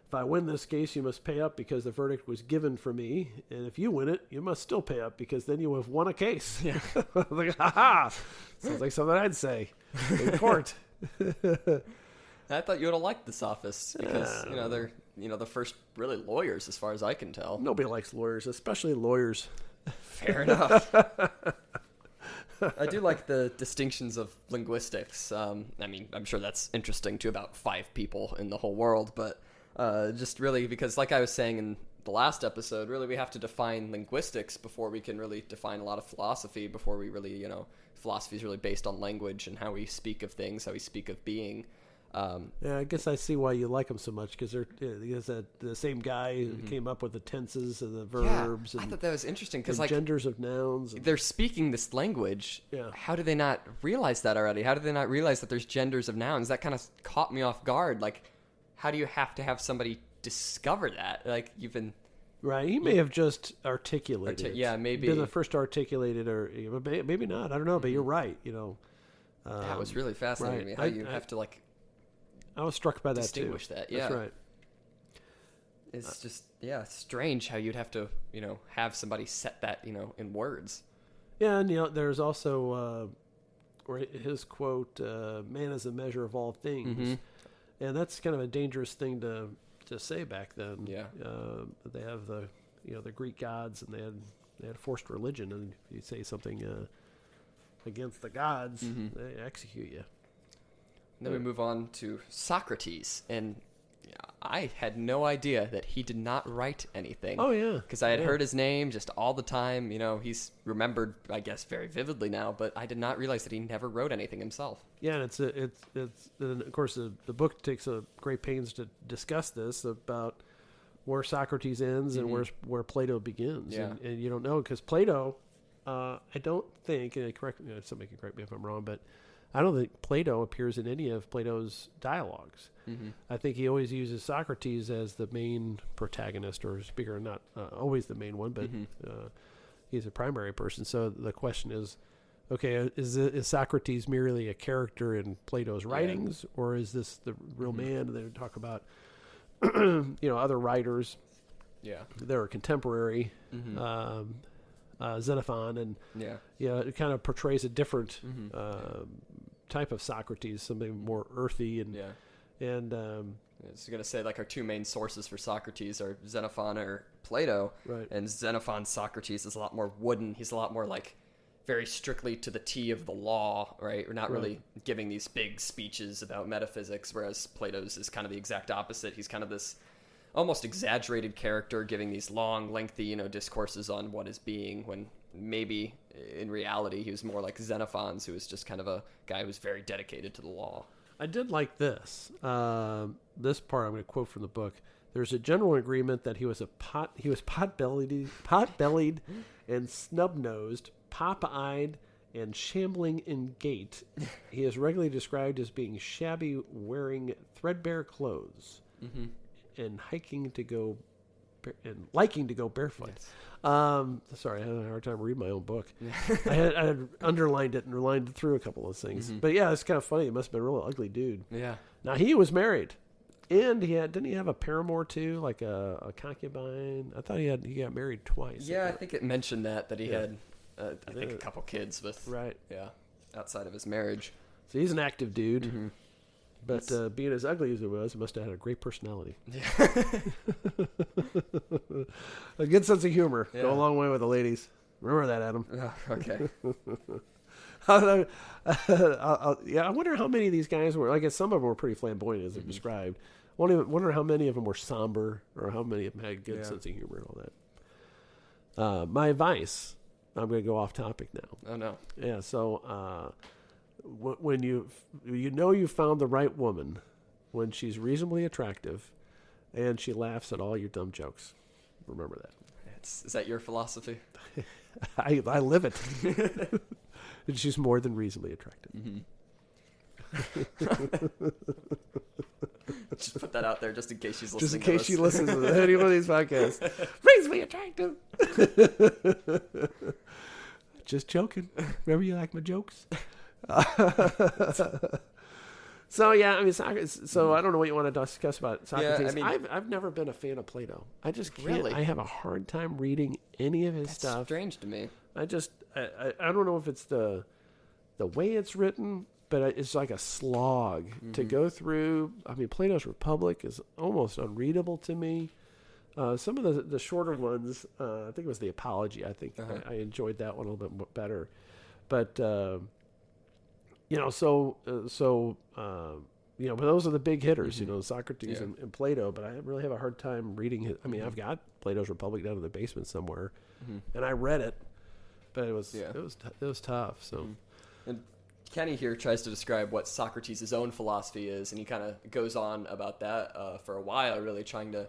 "If I win this case, you must pay up because the verdict was given for me. And if you win it, you must still pay up because then you have won a case." Yeah. Like, ha! Sounds like something I'd say in court. I thought you would have liked the sophists because they're the first really lawyers as far as I can tell. Nobody likes lawyers, especially lawyers. Fair enough. I do like the distinctions of linguistics. I mean, I'm sure that's interesting to about 5 people in the whole world, but just really because, like I was saying in the last episode, really we have to define linguistics before we can really define a lot of philosophy, before we really, philosophy is really based on language and how we speak of things, how we speak of being. Yeah, I guess I see why you like them so much, because the same guy who came up with the tenses and the verbs. I and thought that was interesting because the genders of nouns. They're speaking this language. Yeah. How do they not realize that already? How do they not realize that there's genders of nouns? That kind of caught me off guard. Like, how do you have to have somebody discover that? Like, you've been... Right, he may have just articulated it. Yeah, maybe. Been the first to articulate it, or maybe not. I don't know, but you're right, that was really fascinating to me, how you have to, like... I was struck by that, distinguish too. that, yeah. That's right. It's just, strange how you'd have to, have somebody set that, in words. Yeah, and, there's also his quote, man is a measure of all things. Mm-hmm. And that's kind of a dangerous thing to say back then. Yeah. They have the Greek gods, and they had forced religion, and if you say something against the gods, they execute you. And then we move on to Socrates, and I had no idea that he did not write anything. Oh, yeah. Because I had heard his name just all the time. He's remembered, I guess, very vividly now, but I did not realize that he never wrote anything himself. Yeah, and it's and of course, the book takes a great pains to discuss this, about where Socrates ends and where Plato begins. Yeah. And you don't know, because Plato, I don't think, and somebody can correct me if I'm wrong, but I don't think Plato appears in any of Plato's dialogues. Mm-hmm. I think he always uses Socrates as the main protagonist or speaker, not always the main one, but he's a primary person. So the question is, okay, is Socrates merely a character in Plato's writings, or is this the real man? And they talk about, other writers that are contemporary, Xenophon, and it kind of portrays a different type of Socrates, something more earthy and I was going to say, like, our two main sources for Socrates are Xenophon or Plato. Right. And Xenophon's Socrates is a lot more wooden. He's a lot more, like, very strictly to the T of the law, right? We're not really giving these big speeches about metaphysics, whereas Plato's is kind of the exact opposite. He's kind of this almost exaggerated character giving these long, lengthy, discourses on what is being, when maybe in reality he was more like Xenophon's, who was just kind of a guy who was very dedicated to the law. I did like this. This part I'm going to quote from the book. There's a general agreement that he was pot-bellied and snub-nosed, pop-eyed, and shambling in gait. He is regularly described as being shabby, wearing threadbare clothes, and liking to go barefoot. Yes. Sorry, I had a hard time reading my own book. I had underlined it and lined through a couple of things. But yeah, it's kind of funny. He must have been a real ugly dude. Yeah. Now, he was married, and didn't he have a paramour too, like a concubine? I thought he got married twice. Yeah, I think it mentioned that he had, I think, a couple kids with, outside of his marriage. So he's an active dude. But being as ugly as he was, he must have had a great personality. Yeah. A good sense of humor. Yeah. Go a long way with the ladies. Remember that, Adam. Okay. I wonder how many of these guys were, I guess some of them were pretty flamboyant, as they're described. I wonder how many of them were somber, or how many of them had a good sense of humor and all that. My advice, I'm going to go off topic now. Oh, no. Yeah, so... when you found the right woman, when she's reasonably attractive and she laughs at all your dumb jokes. Remember that. Is that your philosophy? I live it. And she's more than reasonably attractive. Just put that out there just in case she's listening. Just in case she listens to any one of these podcasts. Reasonably attractive. Just joking. Remember, you like my jokes? So yeah, I mean, so I don't know what you want to discuss about Socrates. Yeah, I've never been a fan of Plato. I just can't. Really? I have a hard time reading any of his That's stuff. Strange to me. I don't know if it's the way it's written, but it's like a slog to go through. I mean, Plato's Republic is almost unreadable to me. Some of the shorter ones, I think it was the Apology. I think I enjoyed that one a little bit better, but. But those are the big hitters, Socrates and Plato, but I really have a hard time reading it. I mean, I've got Plato's Republic down in the basement somewhere, and I read it, but it was tough. So, and Kenney here tries to describe what Socrates' own philosophy is, and he kind of goes on about that for a while, really trying to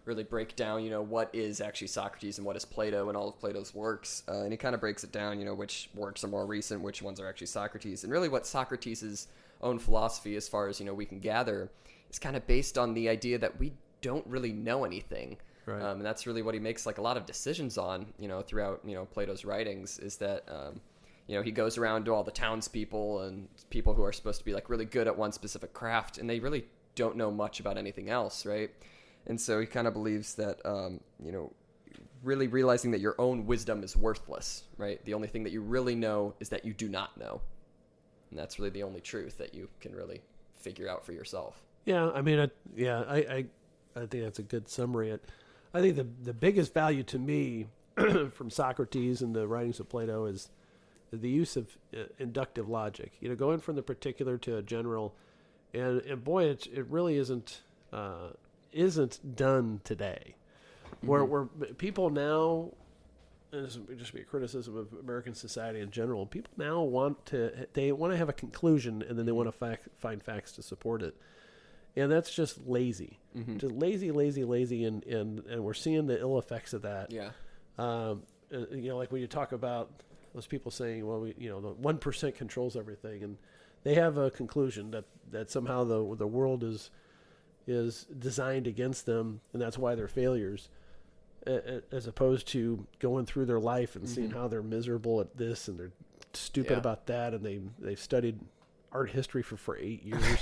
really break down, what is actually Socrates and what is Plato and all of Plato's works. And he kind of breaks it down, which works are more recent, which ones are actually Socrates. And really what Socrates' own philosophy, as far as, we can gather, is kind of based on the idea that we don't really know anything. Right. And that's really what he makes like a lot of decisions on, throughout, Plato's writings, is that, he goes around to all the townspeople and people who are supposed to be like really good at one specific craft, and they really don't know much about anything else, right? And so he kind of believes that, really realizing that your own wisdom is worthless, right? The only thing that you really know is that you do not know. And that's really the only truth that you can really figure out for yourself. Yeah, I mean, I think that's a good summary. I think the biggest value to me from Socrates and the writings of Plato is the use of inductive logic. Going from the particular to a general, and boy, it really isn't done today. Where people now, and this would just be a criticism of American society in general, people now want to have a conclusion, and then they want to find facts to support it. And that's just lazy. Just lazy, and we're seeing the ill effects of that. Yeah. Like when you talk about those people saying, well, the 1% controls everything, and they have a conclusion that somehow the world is designed against them, and that's why they're failures, as opposed to going through their life and seeing how they're miserable at this and they're stupid about that, and they've studied art history for 8 years.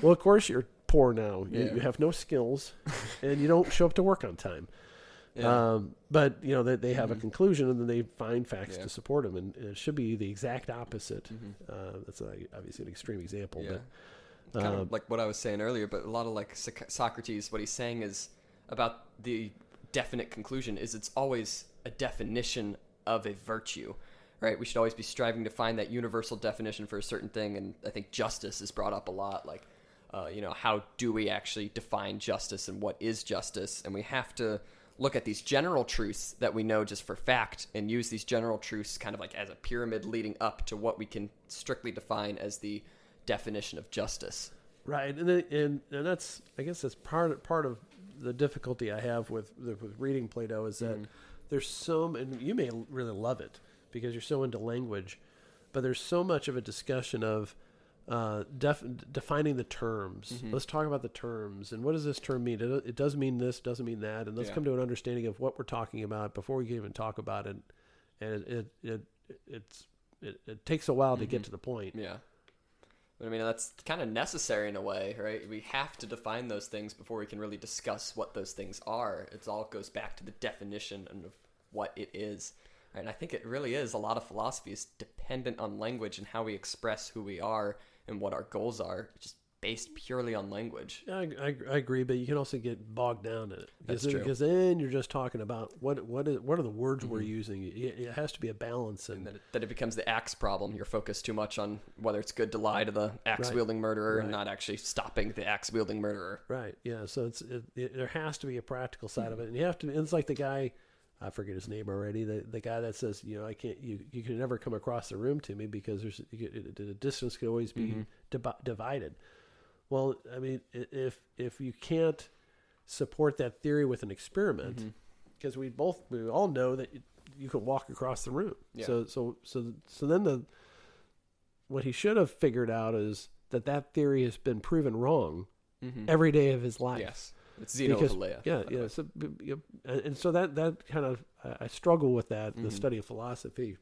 Well, of course you're poor now. You have no skills, and you don't show up to work on time. Yeah. But they have a conclusion, and then they find facts to support them, and it should be the exact opposite. That's obviously an extreme example, but kind of like what I was saying earlier. But a lot of like Socrates, what he's saying is about the definite conclusion is it's always a definition of a virtue, right? We should always be striving to find that universal definition for a certain thing, and I think justice is brought up a lot. Like, how do we actually define justice, and what is justice? And we have to look at these general truths that we know just for fact, and use these general truths kind of like as a pyramid leading up to what we can strictly define as the definition of justice. Right, and that's, I guess that's part of the difficulty I have with reading Plato is that there's and you may really love it because you're so into language, but there's so much of a discussion of defining the terms. Let's talk about the terms, and what does this term mean? It does mean this, doesn't mean that, and let's come to an understanding of what we're talking about before we can even talk about it. And it takes a while to get to the point. Yeah. But I mean, that's kind of necessary in a way, right? We have to define those things before we can really discuss what those things are. It all goes back to the definition of what it is. Right? And I think it really is. A lot of philosophy is dependent on language and how we express who we are and what our goals are, just based purely on language. I agree, but you can also get bogged down in it. That's true. Because then you're just talking about what are the words we're using. It has to be a balance. And that it becomes the axe problem. You're focused too much on whether it's good to lie to the axe-wielding murderer and not actually stopping the axe-wielding murderer. Right, yeah. So there has to be a practical side of it. And you have to, it's like the guy, I forget his name already, the guy that says, I can't, you can never come across the room to me because the distance can always be divided. Well, I mean, if you can't support that theory with an experiment, because we all know that you can walk across the room. Yeah. So then what he should have figured out is that theory has been proven wrong every day of his life. Yes, it's Zeno of Elea. Yeah. So, and so that kind of I struggle with that in the study of philosophy,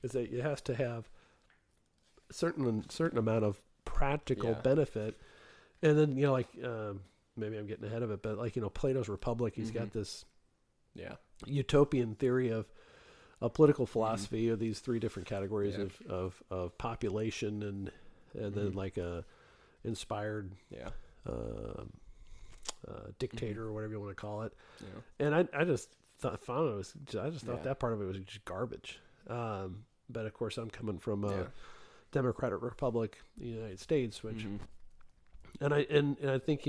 is that it has to have a certain amount of practical benefit. And then, maybe I'm getting ahead of it, but Plato's Republic, he's got this utopian theory of a political philosophy of these three different categories of population and then like a inspired dictator or whatever you want to call it. Yeah. And I just thought that part of it was just garbage. But of course I'm coming from a democratic republic, the United States, which and I think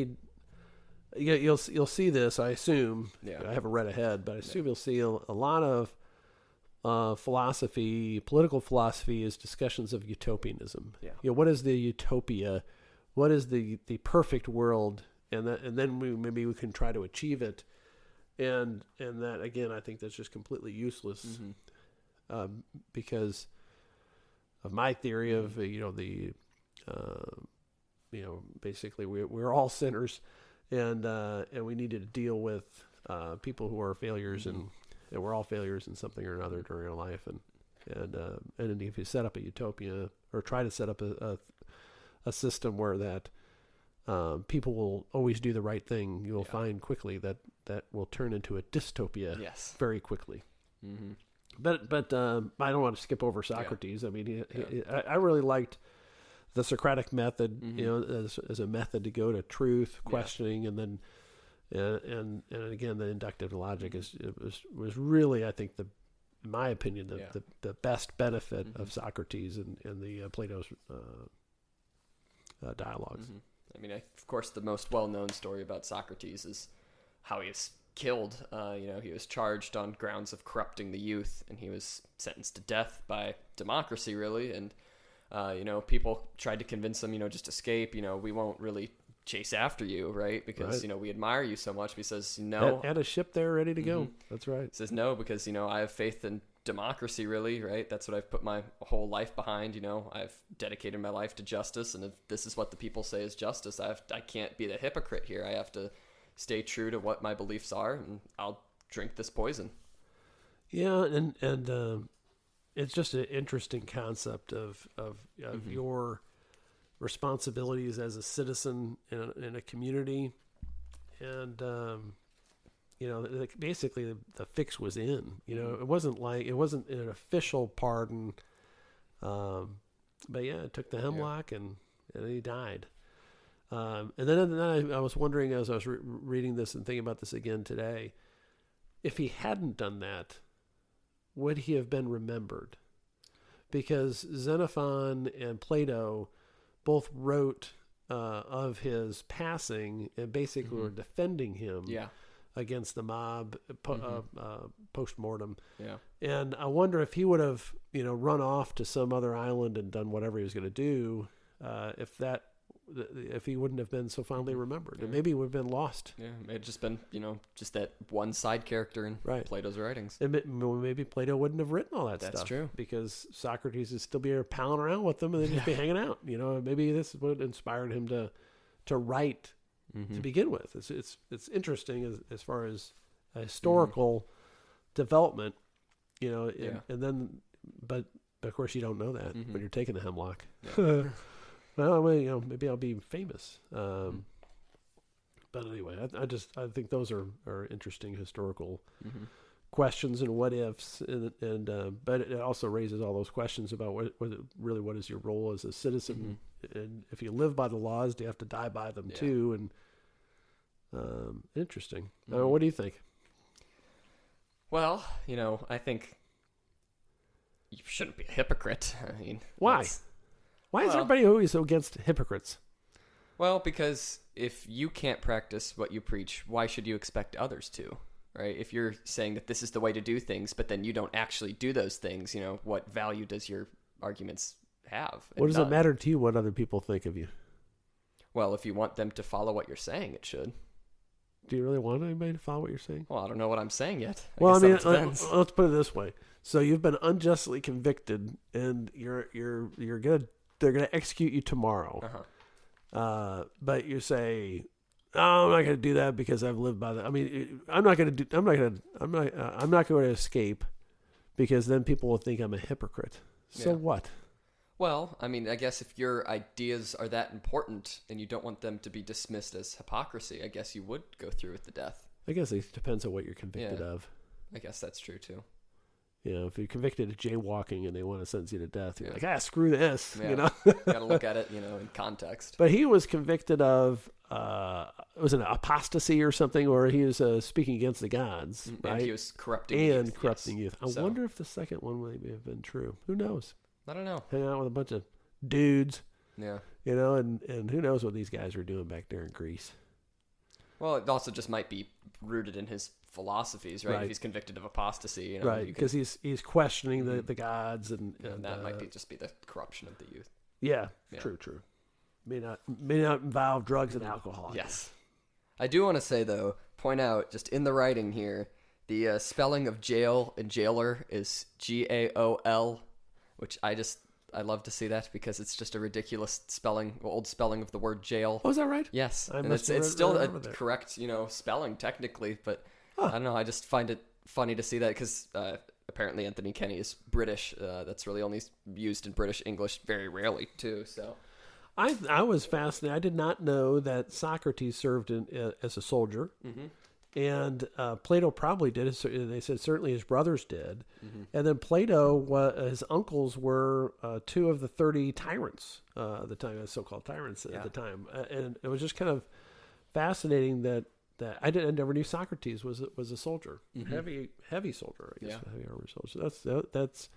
you'll see this. I assume I haven't read ahead, but I assume you'll see a lot of philosophy, political philosophy, is discussions of utopianism. Yeah. What is the utopia? What is the perfect world? And then maybe we can try to achieve it. And that, again, I think that's just completely useless, because of my theory of basically we're all sinners, and we need to deal with people who are failures, and we're all failures in something or another during our life, and if you set up a utopia or try to set up a system where that people will always do the right thing, you will find quickly that will turn into a dystopia very quickly. Mm-hmm. But I don't want to skip over Socrates. I mean, I really liked the Socratic method, as a method to go to truth, questioning, and then and again the inductive logic was really, I think, in my opinion, the best benefit of Socrates and the Plato's dialogues. Mm-hmm. I mean, of course, the most well-known story about Socrates is how he was killed. He was charged on grounds of corrupting the youth, and he was sentenced to death by democracy, really. And, people tried to convince him, just escape. We won't really chase after you, right? Because, we admire you so much. But he says, no. Had a ship there ready to go. That's right. He says, no, because, I have faith in democracy, really, right? That's what I've put my whole life behind. I've dedicated my life to justice, and if this is what the people say is justice, I can't be the hypocrite here. I have to stay true to what my beliefs are, and I'll drink this poison. Yeah, and it's just an interesting concept of your responsibilities as a citizen in a community, and basically the fix was in. It wasn't an official pardon, but it took the hemlock and he died. And then I was wondering, as I was reading this and thinking about this again today, if he hadn't done that, would he have been remembered? Because Xenophon and Plato both wrote of his passing and basically were defending him against the mob post-mortem. Yeah. And I wonder if he would have, run off to some other island and done whatever he was going to do, if he wouldn't have been so fondly remembered. And maybe he would have been lost. Yeah, it had just been, just that one side character in Plato's writings. And maybe Plato wouldn't have written all that stuff. That's true. Because Socrates would still be here palling around with them and they'd just be hanging out. Maybe this is what inspired him to write to begin with. It's interesting as far as a historical development, and then, but of course you don't know that when you're taking the hemlock. Yeah. Well, maybe I'll be famous. But anyway, I think those are interesting historical questions and what ifs, and but it also raises all those questions about what is your role as a citizen, and if you live by the laws, do you have to die by them too? And interesting. What do you think? Well, I think you shouldn't be a hypocrite. I mean, why? Why is everybody always so against hypocrites? Well, because if you can't practice what you preach, why should you expect others to, right? If you're saying that this is the way to do things, but then you don't actually do those things, what value does your arguments have? What does it matter to you what other people think of you? Well, if you want them to follow what you're saying, it should. Do you really want anybody to follow what you're saying? Well, I don't know what I'm saying yet. Let's put it this way. So you've been unjustly convicted, and they're gonna execute you tomorrow. But you say, "Oh, I'm not gonna do that because I've lived by that." I mean, I'm not going to escape because then people will think I'm a hypocrite. So what? Well, I mean, I guess if your ideas are that important and you don't want them to be dismissed as hypocrisy, I guess you would go through with the death. I guess it depends on what you're convicted of. I guess that's true too. If you're convicted of jaywalking and they want to sentence you to death, you're like, screw this. Got to look at it, in context. But he was convicted of, was it an apostasy or something, or he was speaking against the gods, right? And he was corrupting youth. I wonder if the second one may have been true. Who knows? I don't know. Hang out with a bunch of dudes. Yeah. And who knows what these guys were doing back there in Greece. Well, it also just might be rooted in his philosophies, right? If he's convicted of apostasy, you know, right? Because he's questioning the gods, and that might just be the corruption of the youth. Yeah, true. May not involve drugs and alcohol. Yes, I do want to say though, point out just in the writing here, the spelling of jail and jailer is Gaol, which I love to see that because it's just a ridiculous old spelling of the word jail. Oh, is that right? Yes, and it's still a correct, spelling technically, but I don't know. I just find it funny to see that because apparently Anthony Kenney is British. That's really only used in British English very rarely too. So I was fascinated. I did not know that Socrates served as a soldier. Mm-hmm. And Plato probably did. They said certainly his brothers did. Mm-hmm. And then Plato, his uncles were 2 of the 30 tyrants at the time, so-called tyrants at the time. And it was just kind of fascinating that I never knew Socrates was a soldier, mm-hmm. heavy soldier, I guess, heavy armor soldier. So that's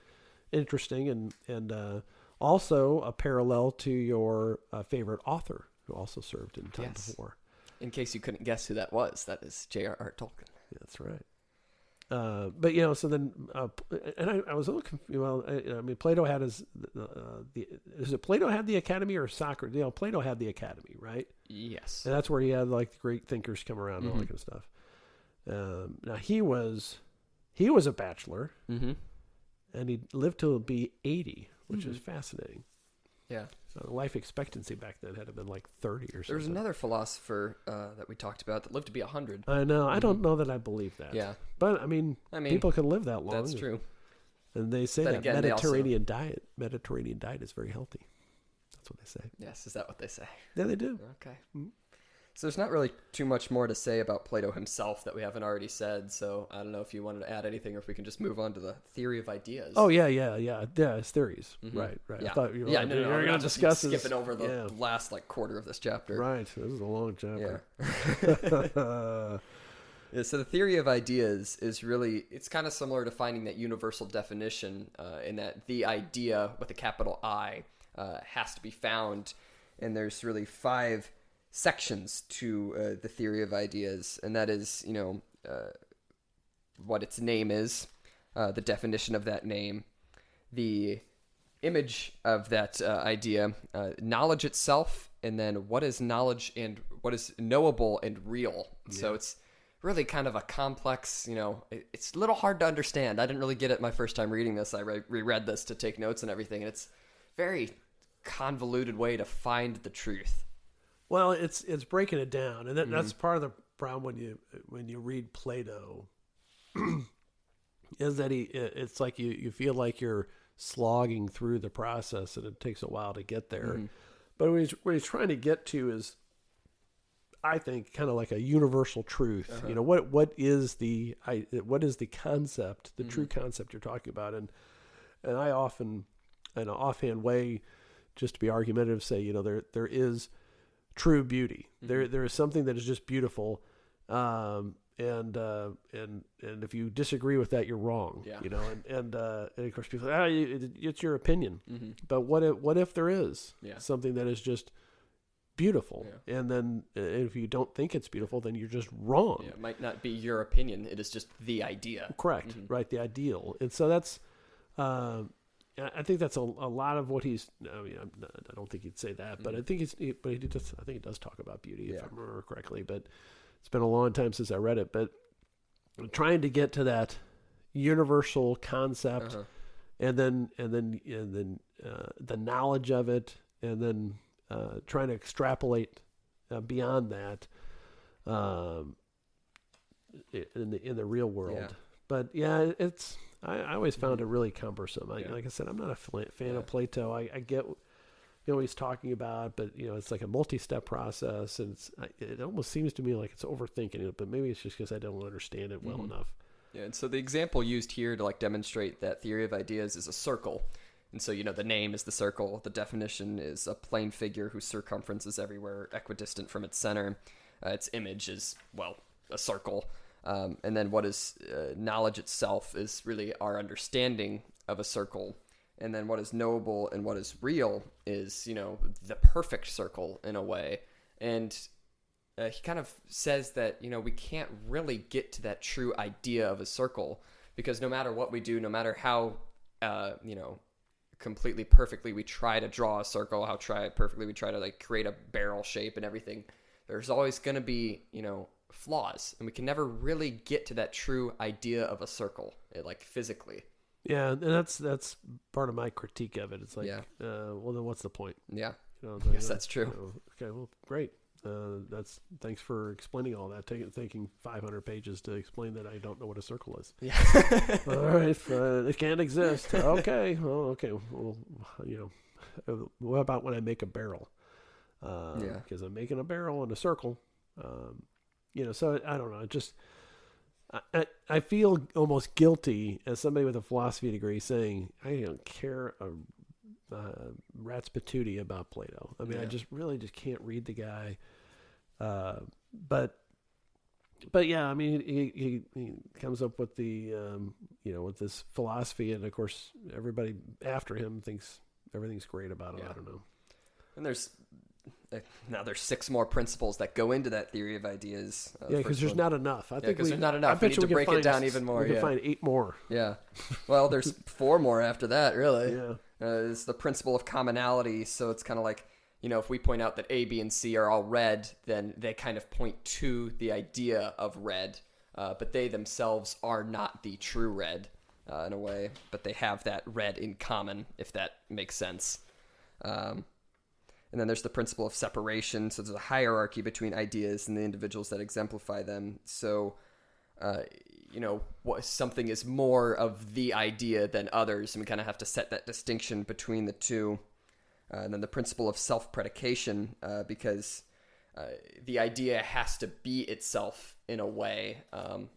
interesting, and also a parallel to your favorite author who also served in time before. In case you couldn't guess who that was, that is J.R.R. Tolkien. Yeah, that's right. But so then, and I was a little confused. Well, I mean, Plato had is it Plato had the academy or Socrates? Plato had the academy, right? Yes. And that's where he had like the great thinkers come around and all that kind of stuff. Now he was a bachelor, mm-hmm. and he lived to be 80, which is fascinating. Yeah. Life expectancy back then had to been like 30 or something. There was another philosopher that we talked about that lived to be 100. I know. I don't know that I believe that. Yeah. But, I mean people can live that long. That's true. And they say that Mediterranean diet is very healthy. That's what they say. Yes. Is that what they say? Yeah, they do. Okay. Mm-hmm. So there's not really too much more to say about Plato himself that we haven't already said. So I don't know if you wanted to add anything or if we can just move on to the theory of ideas. Oh, yeah. It's theories. Mm-hmm. Right. Yeah. I thought you were going to discuss skipping over the last quarter of this chapter. Right. This is a long chapter. Yeah. So the theory of ideas is really, it's kind of similar to finding that universal definition in that the idea with a capital I has to be found. And there's really 5 sections to the theory of ideas, and that is, what its name is, the definition of that name, the image of that idea, knowledge itself, and then what is knowledge and what is knowable and real. Yeah. So it's really kind of a complex, it's a little hard to understand. I didn't really get it my first time reading this. I reread this to take notes and everything, and it's very convoluted way to find the truth. Well, it's breaking it down, and that's part of the problem when you read Plato, is that it's like you feel like you're slogging through the process, and it takes a while to get there. Mm-hmm. But what he's trying to get to is, I think, kind of like a universal truth. Uh-huh. What is the concept, the true concept you're talking about, and I often, in an offhand way, just to be argumentative, say there is true beauty. Mm-hmm. There is something that is just beautiful, and if you disagree with that, you're wrong. Yeah. And of course people say, it's your opinion. Mm-hmm. But what if there is something that is just beautiful, and then if you don't think it's beautiful, then you're just wrong. Yeah, it might not be your opinion. It is just the idea. Correct. Mm-hmm. Right. The ideal. And so that's. I think that's a lot of what he's. I mean, I don't think he'd say that, but I think he does talk about beauty, if I remember correctly. But it's been a long time since I read it. But trying to get to that universal concept, and then the knowledge of it, and then trying to extrapolate beyond that in the real world. Yeah. But it's. I always found it really cumbersome. Like I said, I'm not a fan of Plato. I get what he's talking about, but it's like a multi-step process, and it almost seems to me like it's overthinking it. But maybe it's just because I don't understand it well enough. Yeah, and so the example used here to demonstrate that theory of ideas is a circle, and so the name is the circle. The definition is a plane figure whose circumference is everywhere equidistant from its center. Its image is a circle. And then what is knowledge itself is really our understanding of a circle. And then what is knowable and what is real is, the perfect circle in a way. And he kind of says that, we can't really get to that true idea of a circle, because no matter what we do, no matter how, completely perfectly we try to draw a circle, perfectly we try to like create a barrel shape and everything, there's always going to be, flaws, and we can never really get to that true idea of a circle, like physically. Yeah, and that's part of my critique of it. It's like, well, then what's the point? Yeah, I guess that's true. Okay, well, great. Thanks for explaining all that. Taking 500 pages to explain that I don't know what a circle is. Yeah. All right, it can't exist. Okay, well, okay. Well, what about when I make a barrel? Because I'm making a barrel in a circle. So I don't know. Just I feel almost guilty as somebody with a philosophy degree saying I don't care a rat's patootie about Plato. I mean, I just can't read the guy. But yeah, I mean, he comes up with the with this philosophy, and of course everybody after him thinks everything's great about it. I don't know. And there's 6 more principles that go into that theory of ideas. Because there's not enough. I think there's not enough. We need to break it down even more. We can find 8 more. Yeah. Well, there's 4 more after that, really. Yeah. It's the principle of commonality. So it's kind of like, if we point out that A, B, and C are all red, then they kind of point to the idea of red. But they themselves are not the true red in a way. But they have that red in common, if that makes sense. And then there's the principle of separation. So there's a hierarchy between ideas and the individuals that exemplify them. So, something is more of the idea than others, and we kind of have to set that distinction between the two. And then the principle of self-predication, because the idea has to be itself in a way. I'm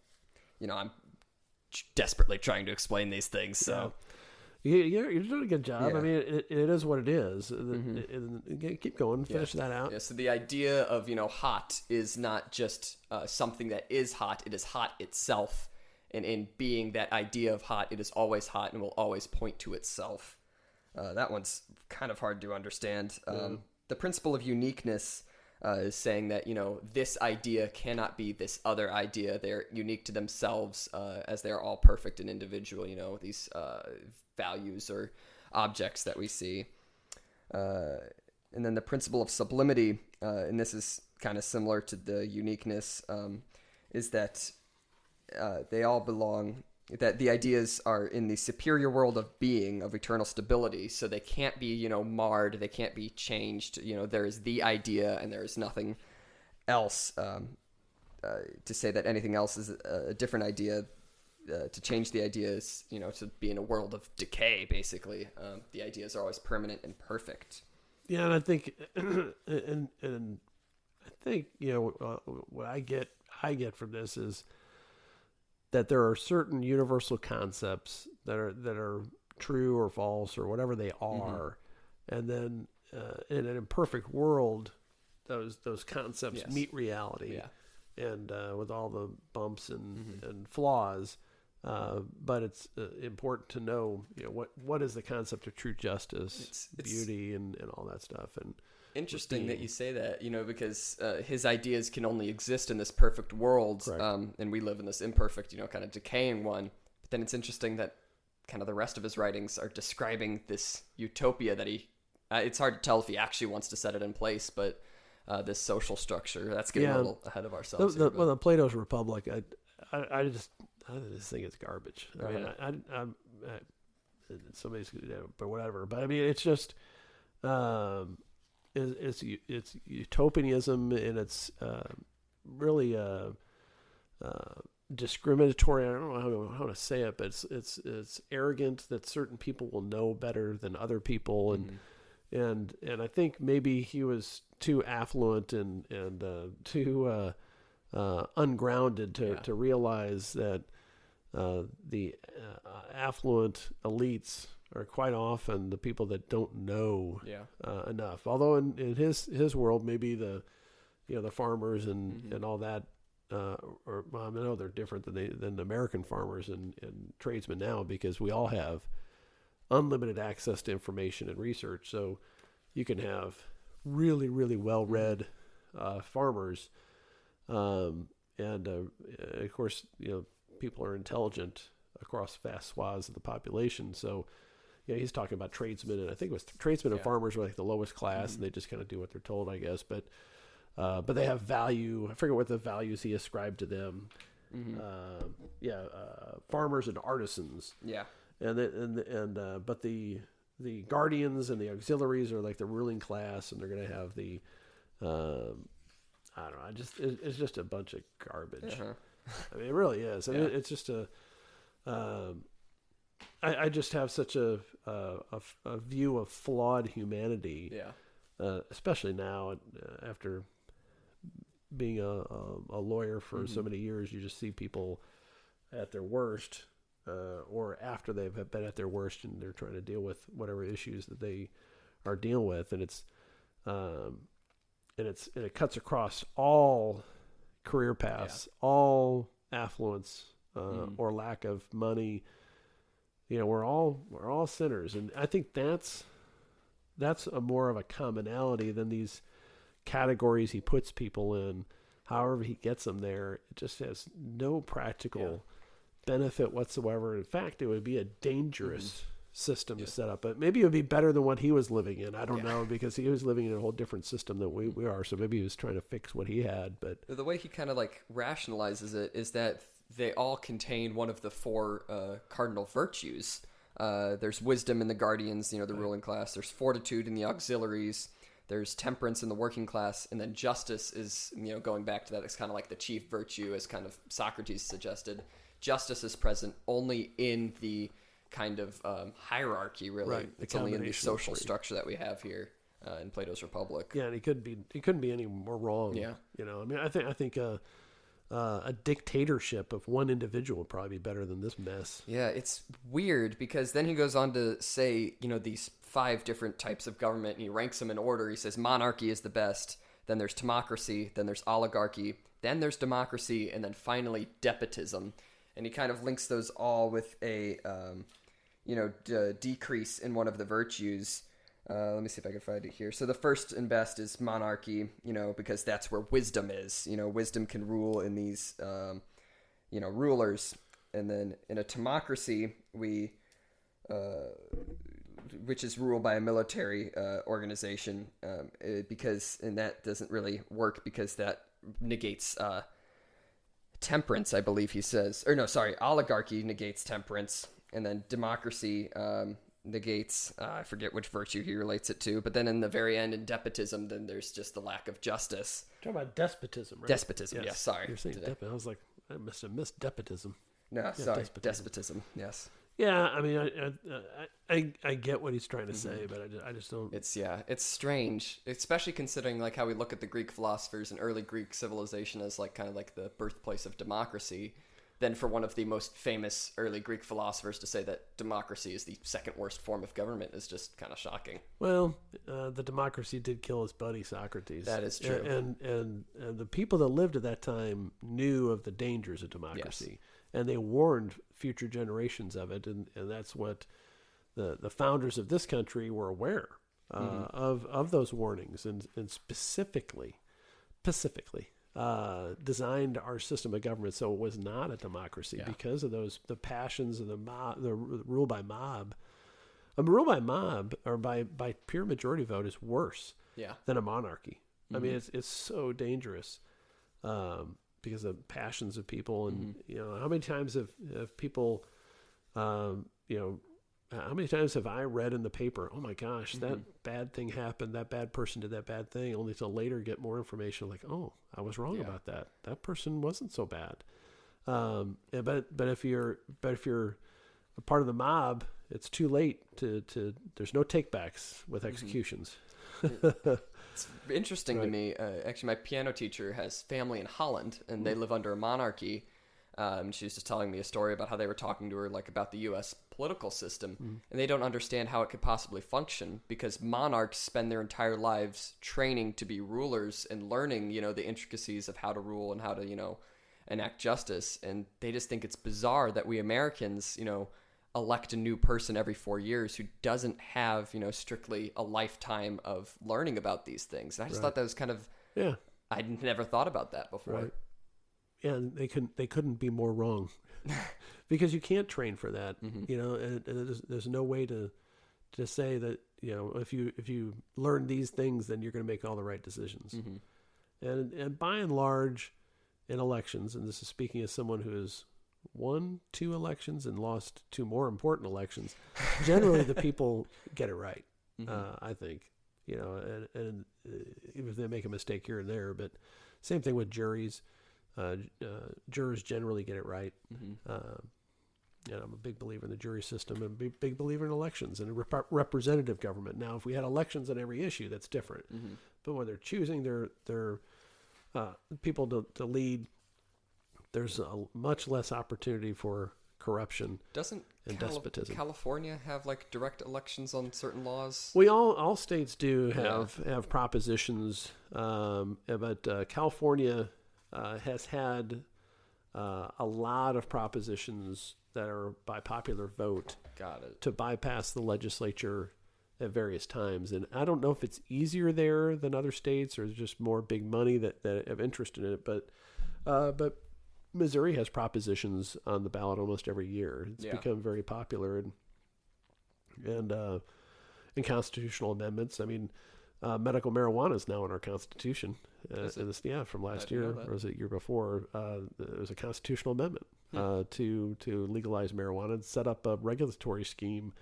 desperately trying to explain these things, so... Yeah. You're doing a good job. Yeah. I mean, it is what it is. Keep going. Finish that out. Yeah, so the idea of, hot is not just something that is hot. It is hot itself. And in being that idea of hot, it is always hot and will always point to itself. That one's kind of hard to understand. The principle of uniqueness is saying that, this idea cannot be this other idea. They're unique to themselves as they're all perfect and individual, these values or objects that we see. And then the principle of sublimity, and this is kind of similar to the uniqueness, is that they all belong, that the ideas are in the superior world of being, of eternal stability, so they can't be, marred, they can't be changed. There is the idea and there is nothing else. To say that anything else is a different idea, to change the ideas, to be in a world of decay, basically. The ideas are always permanent and perfect. Yeah, and I think, and I think, what I get from this is that there are certain universal concepts that are true or false or whatever they are, and then in an imperfect world, those concepts meet reality, and with all the bumps and flaws. But it's important to know, what is the concept of true justice, beauty, and all that stuff. And interesting that you say that, because his ideas can only exist in this perfect world, and we live in this imperfect, kind of decaying one. But then it's interesting that kind of the rest of his writings are describing this utopia that it's hard to tell if he actually wants to set it in place, but this social structure, that's getting a little ahead of ourselves. The Plato's Republic, I just think it's garbage. I mean, I'm somebody's, but whatever. But I mean, it's just, it's utopianism, and it's really discriminatory. I don't know how to say it, but it's arrogant that certain people will know better than other people, and I think maybe he was too affluent and too ungrounded to realize that the affluent elites are quite often the people that don't know enough. Although in his world, maybe the farmers and all that, I know they're different than the American farmers and tradesmen now, because we all have unlimited access to information and research. So you can have really, really well-read farmers And of course, people are intelligent across vast swaths of the population. So, he's talking about tradesmen, and I think it was tradesmen and farmers were like the lowest class, and they just kind of do what they're told, I guess. But they have value. I forget what the values he ascribed to them. Farmers and artisans. Yeah. But the guardians and the auxiliaries are like the ruling class, and they're going to have the I don't know. It's just a bunch of garbage. I mean, it really is. I mean, it's just I just have such a view of flawed humanity. Yeah. Especially now, after being a lawyer for so many years, you just see people at their worst, or after they've been at their worst, and they're trying to deal with whatever issues that they are dealing with, and it cuts across all career paths, all affluence, or lack of money. We're all sinners, and I think that's a more of a commonality than these categories he puts people in. However he gets them there, it just has no practical benefit whatsoever. In fact, it would be a dangerous system to set up, but maybe it would be better than what he was living in. I don't know, because he was living in a whole different system than we are. So maybe he was trying to fix what he had. But the way he kind of like rationalizes it is that they all contain one of the four cardinal virtues. There's wisdom in the guardians, the ruling class. There's fortitude in the auxiliaries. There's temperance in the working class, and then justice is, going back to that, it's kind of like the chief virtue, as kind of Socrates suggested. Justice is present only in the kind of hierarchy, really. Right. It's only in the social structure that we have here in Plato's Republic. Yeah, and it couldn't be any more wrong. Yeah, I mean, I think a dictatorship of one individual would probably be better than this mess. Yeah, it's weird because then he goes on to say, these 5 different types of government, and he ranks them in order. He says monarchy is the best, then there's democracy, then there's oligarchy, then there's democracy, and then finally despotism. And he kind of links those all with a, decrease in one of the virtues. Let me see if I can find it here. So the first and best is monarchy, because that's where wisdom is. Wisdom can rule in these, rulers. And then in a democracy, which is ruled by a military organization, and that doesn't really work because that negates temperance, I believe he says. Or no, sorry, oligarchy negates temperance, and then democracy negates, I forget which virtue he relates it to, but then in the very end, in despotism, then there's just the lack of justice. You're talking about despotism, right? Despotism, yes, sorry. You're saying I was like, I must have missed despotism. No, sorry, despotism, yes. Yeah, I mean, I get what he's trying to say, but I just don't. It's strange, especially considering like how we look at the Greek philosophers and early Greek civilization as like kind of like the birthplace of democracy. Then for one of the most famous early Greek philosophers to say that democracy is the second worst form of government is just kind of shocking. Well, the democracy did kill his buddy Socrates. That is true. And the people that lived at that time knew of the dangers of democracy. Yes. And they warned future generations of it, and that's what the founders of this country were aware of those warnings, and specifically designed our system of government so it was not a democracy because of the passions of the mob, the rule by mob. A rule by mob or by pure majority vote is worse than a monarchy. I mean, it's so dangerous. Because of passions of people, and how many times have people, how many times have I read in the paper, oh my gosh, that bad thing happened, that bad person did that bad thing, only to later get more information like, oh, I was wrong about that. That person wasn't so bad. But if you're a part of the mob, it's too late to there's no takebacks with executions. It's interesting to me. Actually, my piano teacher has family in Holland, and they live under a monarchy. She was just telling me a story about how they were talking to her like about the U.S. political system, and they don't understand how it could possibly function because monarchs spend their entire lives training to be rulers and learning, the intricacies of how to rule and how to, enact justice, and they just think it's bizarre that we Americans, elect a new person every 4 years who doesn't have, strictly a lifetime of learning about these things. And I just thought that was kind of, I'd never thought about that before. Right. And they couldn't be more wrong, because you can't train for that. You know, and there's no way to say that, you know, if you learn these things, then you're going to make all the right decisions. And by and large, in elections, and this is speaking as someone who has won 2 elections and lost 2 more important elections, generally the people get it right. I think, you know, and even if they make a mistake here and there, but same thing with juries. Jurors generally get it right. And I'm a big believer in the jury system, and a big believer in elections and representative government. Now, if we had elections on every issue, that's different. But when they're choosing their people to lead, there's a much less opportunity for corruption. And despotism. California have like direct elections on certain laws? We all states do have propositions, but California has had a lot of propositions that are by popular vote. Got it. To bypass the legislature at various times. And I don't know if it's easier there than other states, or just more big money that have interest in it, but Missouri has propositions on the ballot almost every year. It's become very popular, and constitutional amendments. I mean, medical marijuana is now in our Constitution. From last year, or was it year before? There was a constitutional amendment to legalize marijuana and set up a regulatory scheme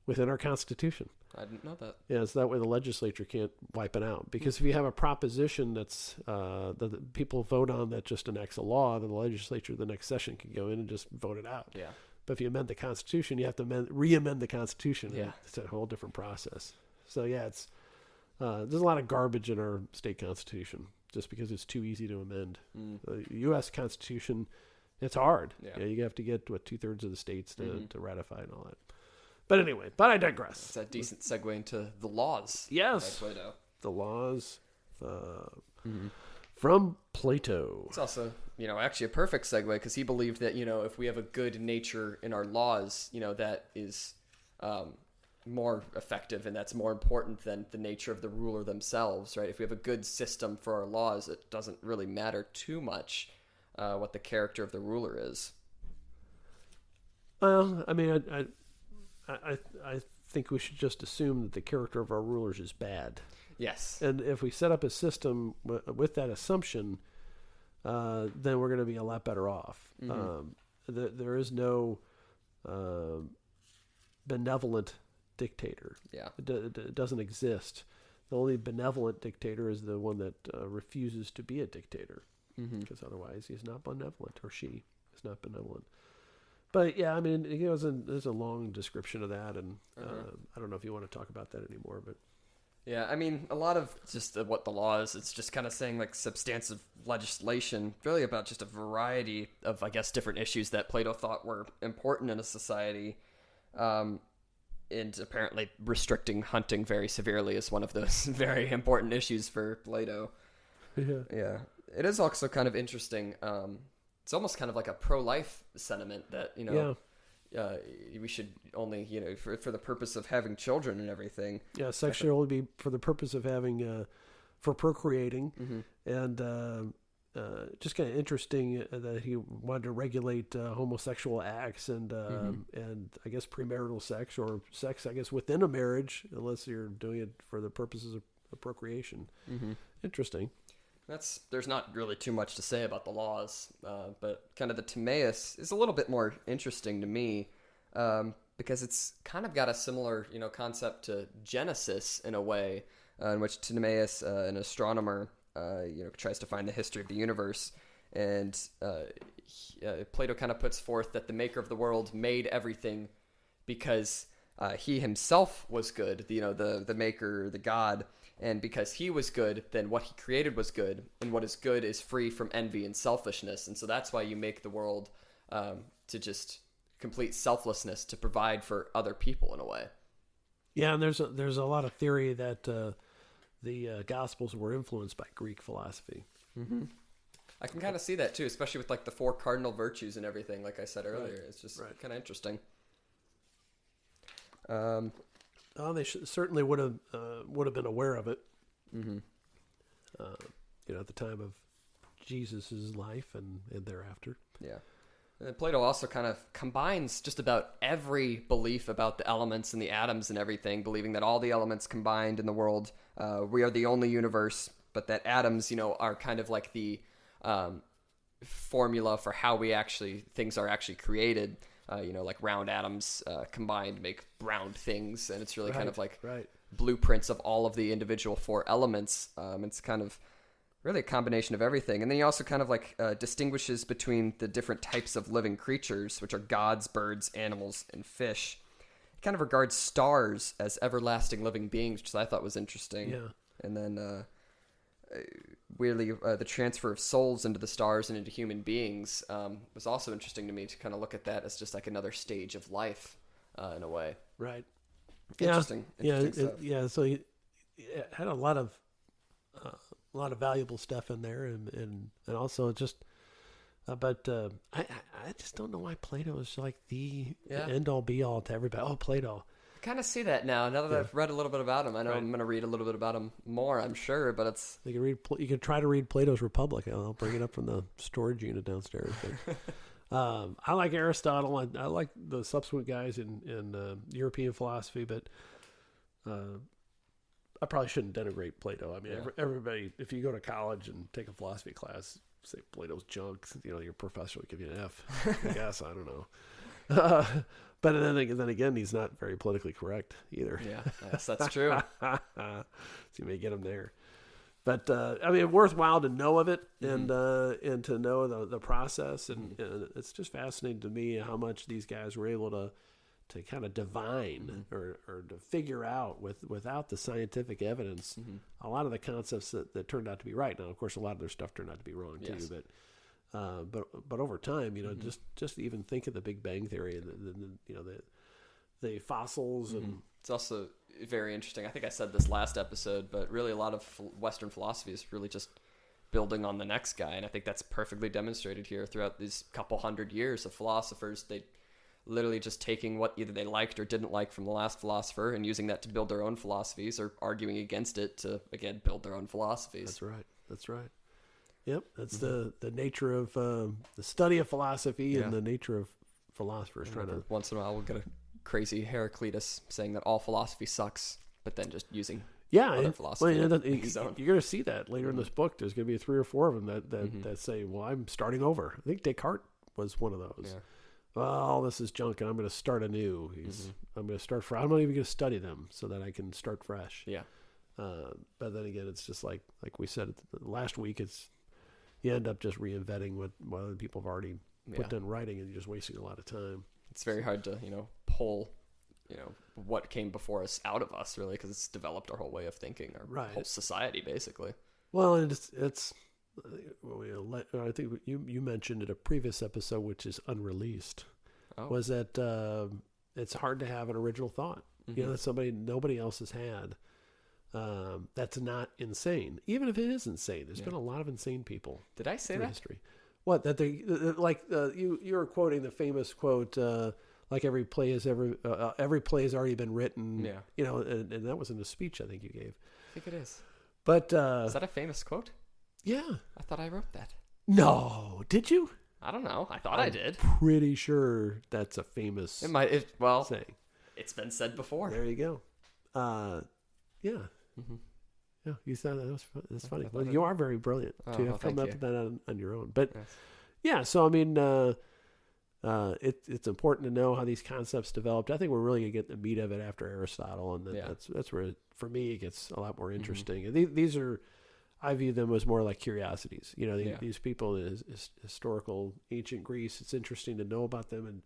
within our Constitution. I didn't know that. Yeah, so that way the legislature can't wipe it out. Because if you have a proposition that's that people vote on that just enacts a law, then the legislature the next session can go in and just vote it out. Yeah. But if you amend the Constitution, you have to re-amend the Constitution. Yeah. It's a whole different process. So yeah, it's there's a lot of garbage in our state constitution just because it's too easy to amend. The U.S. Constitution, it's hard. Yeah. You have to get 2/3 of the states to ratify and all that. But anyway, I digress. It's a decent segue into the laws. Yes, by Plato. The laws from Plato. It's also, actually a perfect segue because he believed that, if we have a good nature in our laws, that is more effective and that's more important than the nature of the ruler themselves, right? If we have a good system for our laws, it doesn't really matter too much what the character of the ruler is. Well, I mean, I think we should just assume that the character of our rulers is bad. Yes. And if we set up a system with that assumption, then we're going to be a lot better off. There is no benevolent dictator. Yeah. It doesn't exist. The only benevolent dictator is the one that refuses to be a dictator, because otherwise he's not benevolent, or she is not benevolent. But yeah, I mean, there's a long description of that, and I don't know if you want to talk about that anymore, but yeah, I mean, a lot of just what the law is, it's just kind of saying like substantive legislation, really about just a variety of, I guess, different issues that Plato thought were important in a society. And apparently restricting hunting very severely is one of those very important issues for Plato. Yeah. It is also kind of interesting. It's almost kind of like a pro-life sentiment that, we should only, for the purpose of having children and everything. Yeah, sex should only be for the purpose of having, for procreating. And just kind of interesting that he wanted to regulate homosexual acts and I guess premarital sex, or sex, I guess, within a marriage, unless you're doing it for the purposes of procreation. Interesting. There's not really too much to say about the laws, but kind of the Timaeus is a little bit more interesting to me because it's kind of got a similar, concept to Genesis in a way, in which Timaeus, an astronomer, tries to find the history of the universe, and Plato kind of puts forth that the maker of the world made everything because he himself was good, the maker, the god, and because he was good, then what he created was good, and what is good is free from envy and selfishness, and so that's why you make the world to just complete selflessness, to provide for other people in a way. Yeah, and there's a lot of theory that the Gospels were influenced by Greek philosophy. I can kind of see that too, especially with like the 4 cardinal virtues and everything. Like I said earlier, It's just kind of interesting. They certainly would have been aware of it. at the time of Jesus's life and thereafter. Yeah. And Plato also kind of combines just about every belief about the elements and the atoms and everything, believing that all the elements combined in the world, we are the only universe, but that atoms, are kind of like the formula for how things are actually created. Like round atoms combined make round things, and it's really kind of like blueprints of all of the individual 4 elements. It's kind of really a combination of everything. And then he also kind of like distinguishes between the different types of living creatures, which are gods, birds, animals, and fish. He kind of regards stars as everlasting living beings, which I thought was interesting. Yeah. And then weirdly, the transfer of souls into the stars and into human beings was also interesting to me, to kind of look at that as just like another stage of life in a way. Right. Interesting stuff. So he had a lot of valuable stuff in there, and also just but I just don't know why Plato is like the end all be all to everybody. Oh, Plato. I kind of see that now that I've read a little bit about him. I know I'm going to read a little bit about him more, I'm sure, but it's... You can try to read Plato's Republic. I'll bring it up from the storage unit downstairs. But, I like Aristotle. I like the subsequent guys in European philosophy, but I probably shouldn't denigrate Plato. I mean, everybody, if you go to college and take a philosophy class, say Plato's junk, your professor will give you an F. I guess, I don't know. But then again, he's not very politically correct either. Yeah, yes, that's true. So you may get him there. But worthwhile to know of it and to know the process, and it's just fascinating to me how much these guys were able to kind of divine or to figure out without the scientific evidence a lot of the concepts that turned out to be right. Now, of course, a lot of their stuff turned out to be wrong too, but over time, just even think of the Big Bang Theory and the fossils and it's also very interesting. I think I said this last episode, but really a lot of Western philosophy is really just building on the next guy, and I think that's perfectly demonstrated here throughout these couple hundred years of philosophers. They literally just taking what either they liked or didn't like from the last philosopher and using that to build their own philosophies, or arguing against it to again build their own philosophies. That's right. Yep, that's the nature of the study of philosophy and the nature of philosophers trying to... Once in a while we'll get a crazy Heraclitus saying that all philosophy sucks, but then just using other philosophy. You're going to see that later in this book. There's going to be 3 or 4 of them that say, well, I'm starting over. I think Descartes was one of those. Yeah. Well, this is junk, and I'm going to start anew. I'm going to start fresh. I'm not even going to study them so that I can start fresh. Yeah. But then again, it's just like we said last week, you end up just reinventing what other people have already put in writing, and you're just wasting a lot of time. It's very hard to, pull, what came before us out of us, really, because it's developed our whole way of thinking, our whole society, basically. Well, and it's I think you mentioned in a previous episode, which is unreleased, was that it's hard to have an original thought. That nobody else has had. That's not insane. Even if it is insane, there's been a lot of insane people. Did I say that? History. What, that they like? You were quoting the famous quote, like every play has already been written. Yeah. And that was in a speech I think you gave. I think it is. But is that a famous quote? Yeah. I thought I wrote that. No, did you? I don't know. I thought I did. Pretty sure that's a famous saying. It's been said before. There you go. Yeah. Yeah, you thought that's funny. Well, you are very brilliant to have come up with that on your own. But yeah, so I mean, it's important to know how these concepts developed. I think we're really gonna get the meat of it after Aristotle, and that's where for me it gets a lot more interesting. And these are, I view them as more like curiosities. These people is historical ancient Greece. It's interesting to know about them and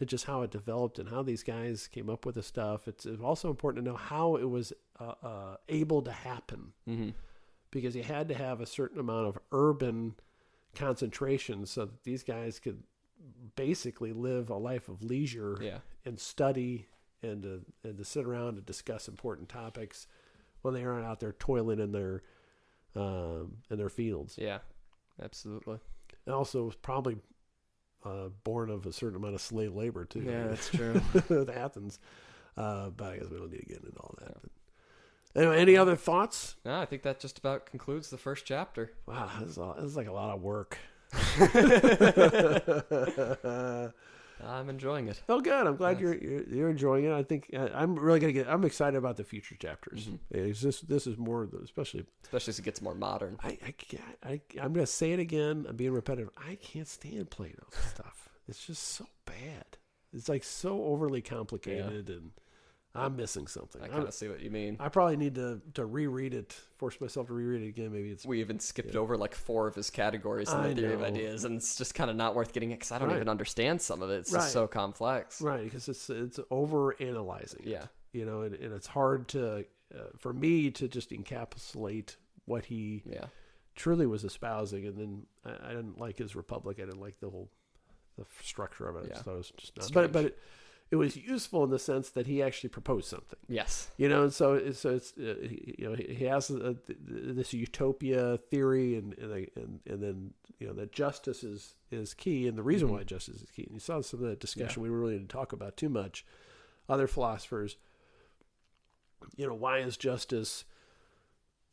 just how it developed and how these guys came up with the stuff. It's also important to know how it was able to happen, because you had to have a certain amount of urban concentration so that these guys could basically live a life of leisure and study and to sit around and discuss important topics when they aren't out there toiling in their fields. Yeah, absolutely. And also, it was probably born of a certain amount of slave labor too. Yeah, that's true. With Athens, but I guess we don't need to get into all that. Anyway, any other thoughts? No, I think that just about concludes the first chapter. Wow, this is like a lot of work. I'm enjoying it. Oh, good. I'm glad you're enjoying it. I think I'm really I'm excited about the future chapters. Mm-hmm. This is more, especially as it gets more modern. I'm going to say it again. I'm being repetitive. I can't stand Plato's stuff. It's just so bad. It's like so overly complicated, and I'm missing something. I kind of see what you mean. I probably need to reread it, force myself to reread it again. Maybe we even skipped over like 4 of his categories in the theory of ideas, and it's just kind of not worth getting it because I don't even understand some of it. It's just so complex. Right, because it's over analyzing. Yeah, and it's hard to for me to just encapsulate what he truly was espousing, and then I didn't like his Republic. I didn't like the structure of it. Yeah. So it was just not. But it was useful in the sense that he actually proposed something. Yes. And so it's he has this utopia theory, and then that justice is key, and the reason why justice is key. And you saw some of that discussion we really didn't talk about too much. Other philosophers, why is justice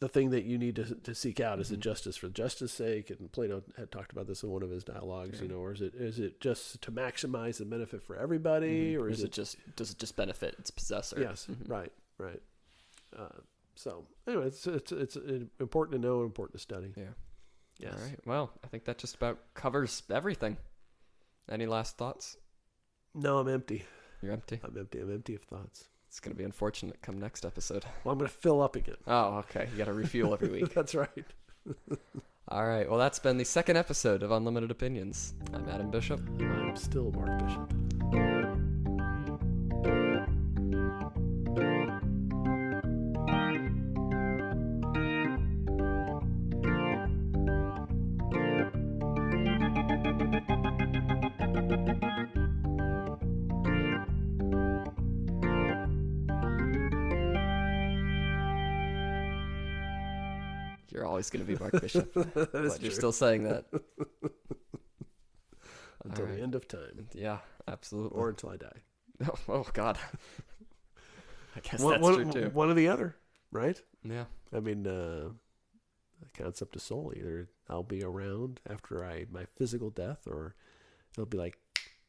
the thing that you need to seek out? Is it justice for justice sake? And Plato had talked about this in one of his dialogues, or is it just to maximize the benefit for everybody, or does it just benefit its possessor? Yes, right. So anyway, it's important to know and important to study. Yeah. Yes. All right. Well, I think that just about covers everything. Any last thoughts? No, I'm empty. You're empty? I'm empty. I'm empty of thoughts. It's going to be unfortunate come next episode. Well, I'm going to fill up again. Oh, okay. You got to refuel every week. That's right. All right. Well, that's been the second episode of Unlimited Opinions. I'm Adam Bishop. I'm still Mark Bishop. You're always going to be Mark Bishop. But you're still saying that. Until the end of time. Yeah, absolutely. Or until I die. Oh God. I guess that's true too. One or the other, right? Yeah. I mean, the concept of soul, either I'll be around after my physical death, or it'll be like,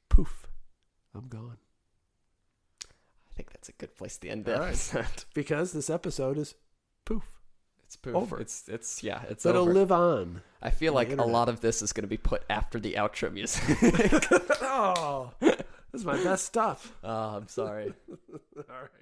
poof, I'm gone. I think that's a good place to end the episode. Right. Because this episode is poof. It's poof. Over. It's but it'll live on. I feel like a lot of this is going to be put after the outro music. Oh, this is my best stuff. Oh, I'm sorry. All right.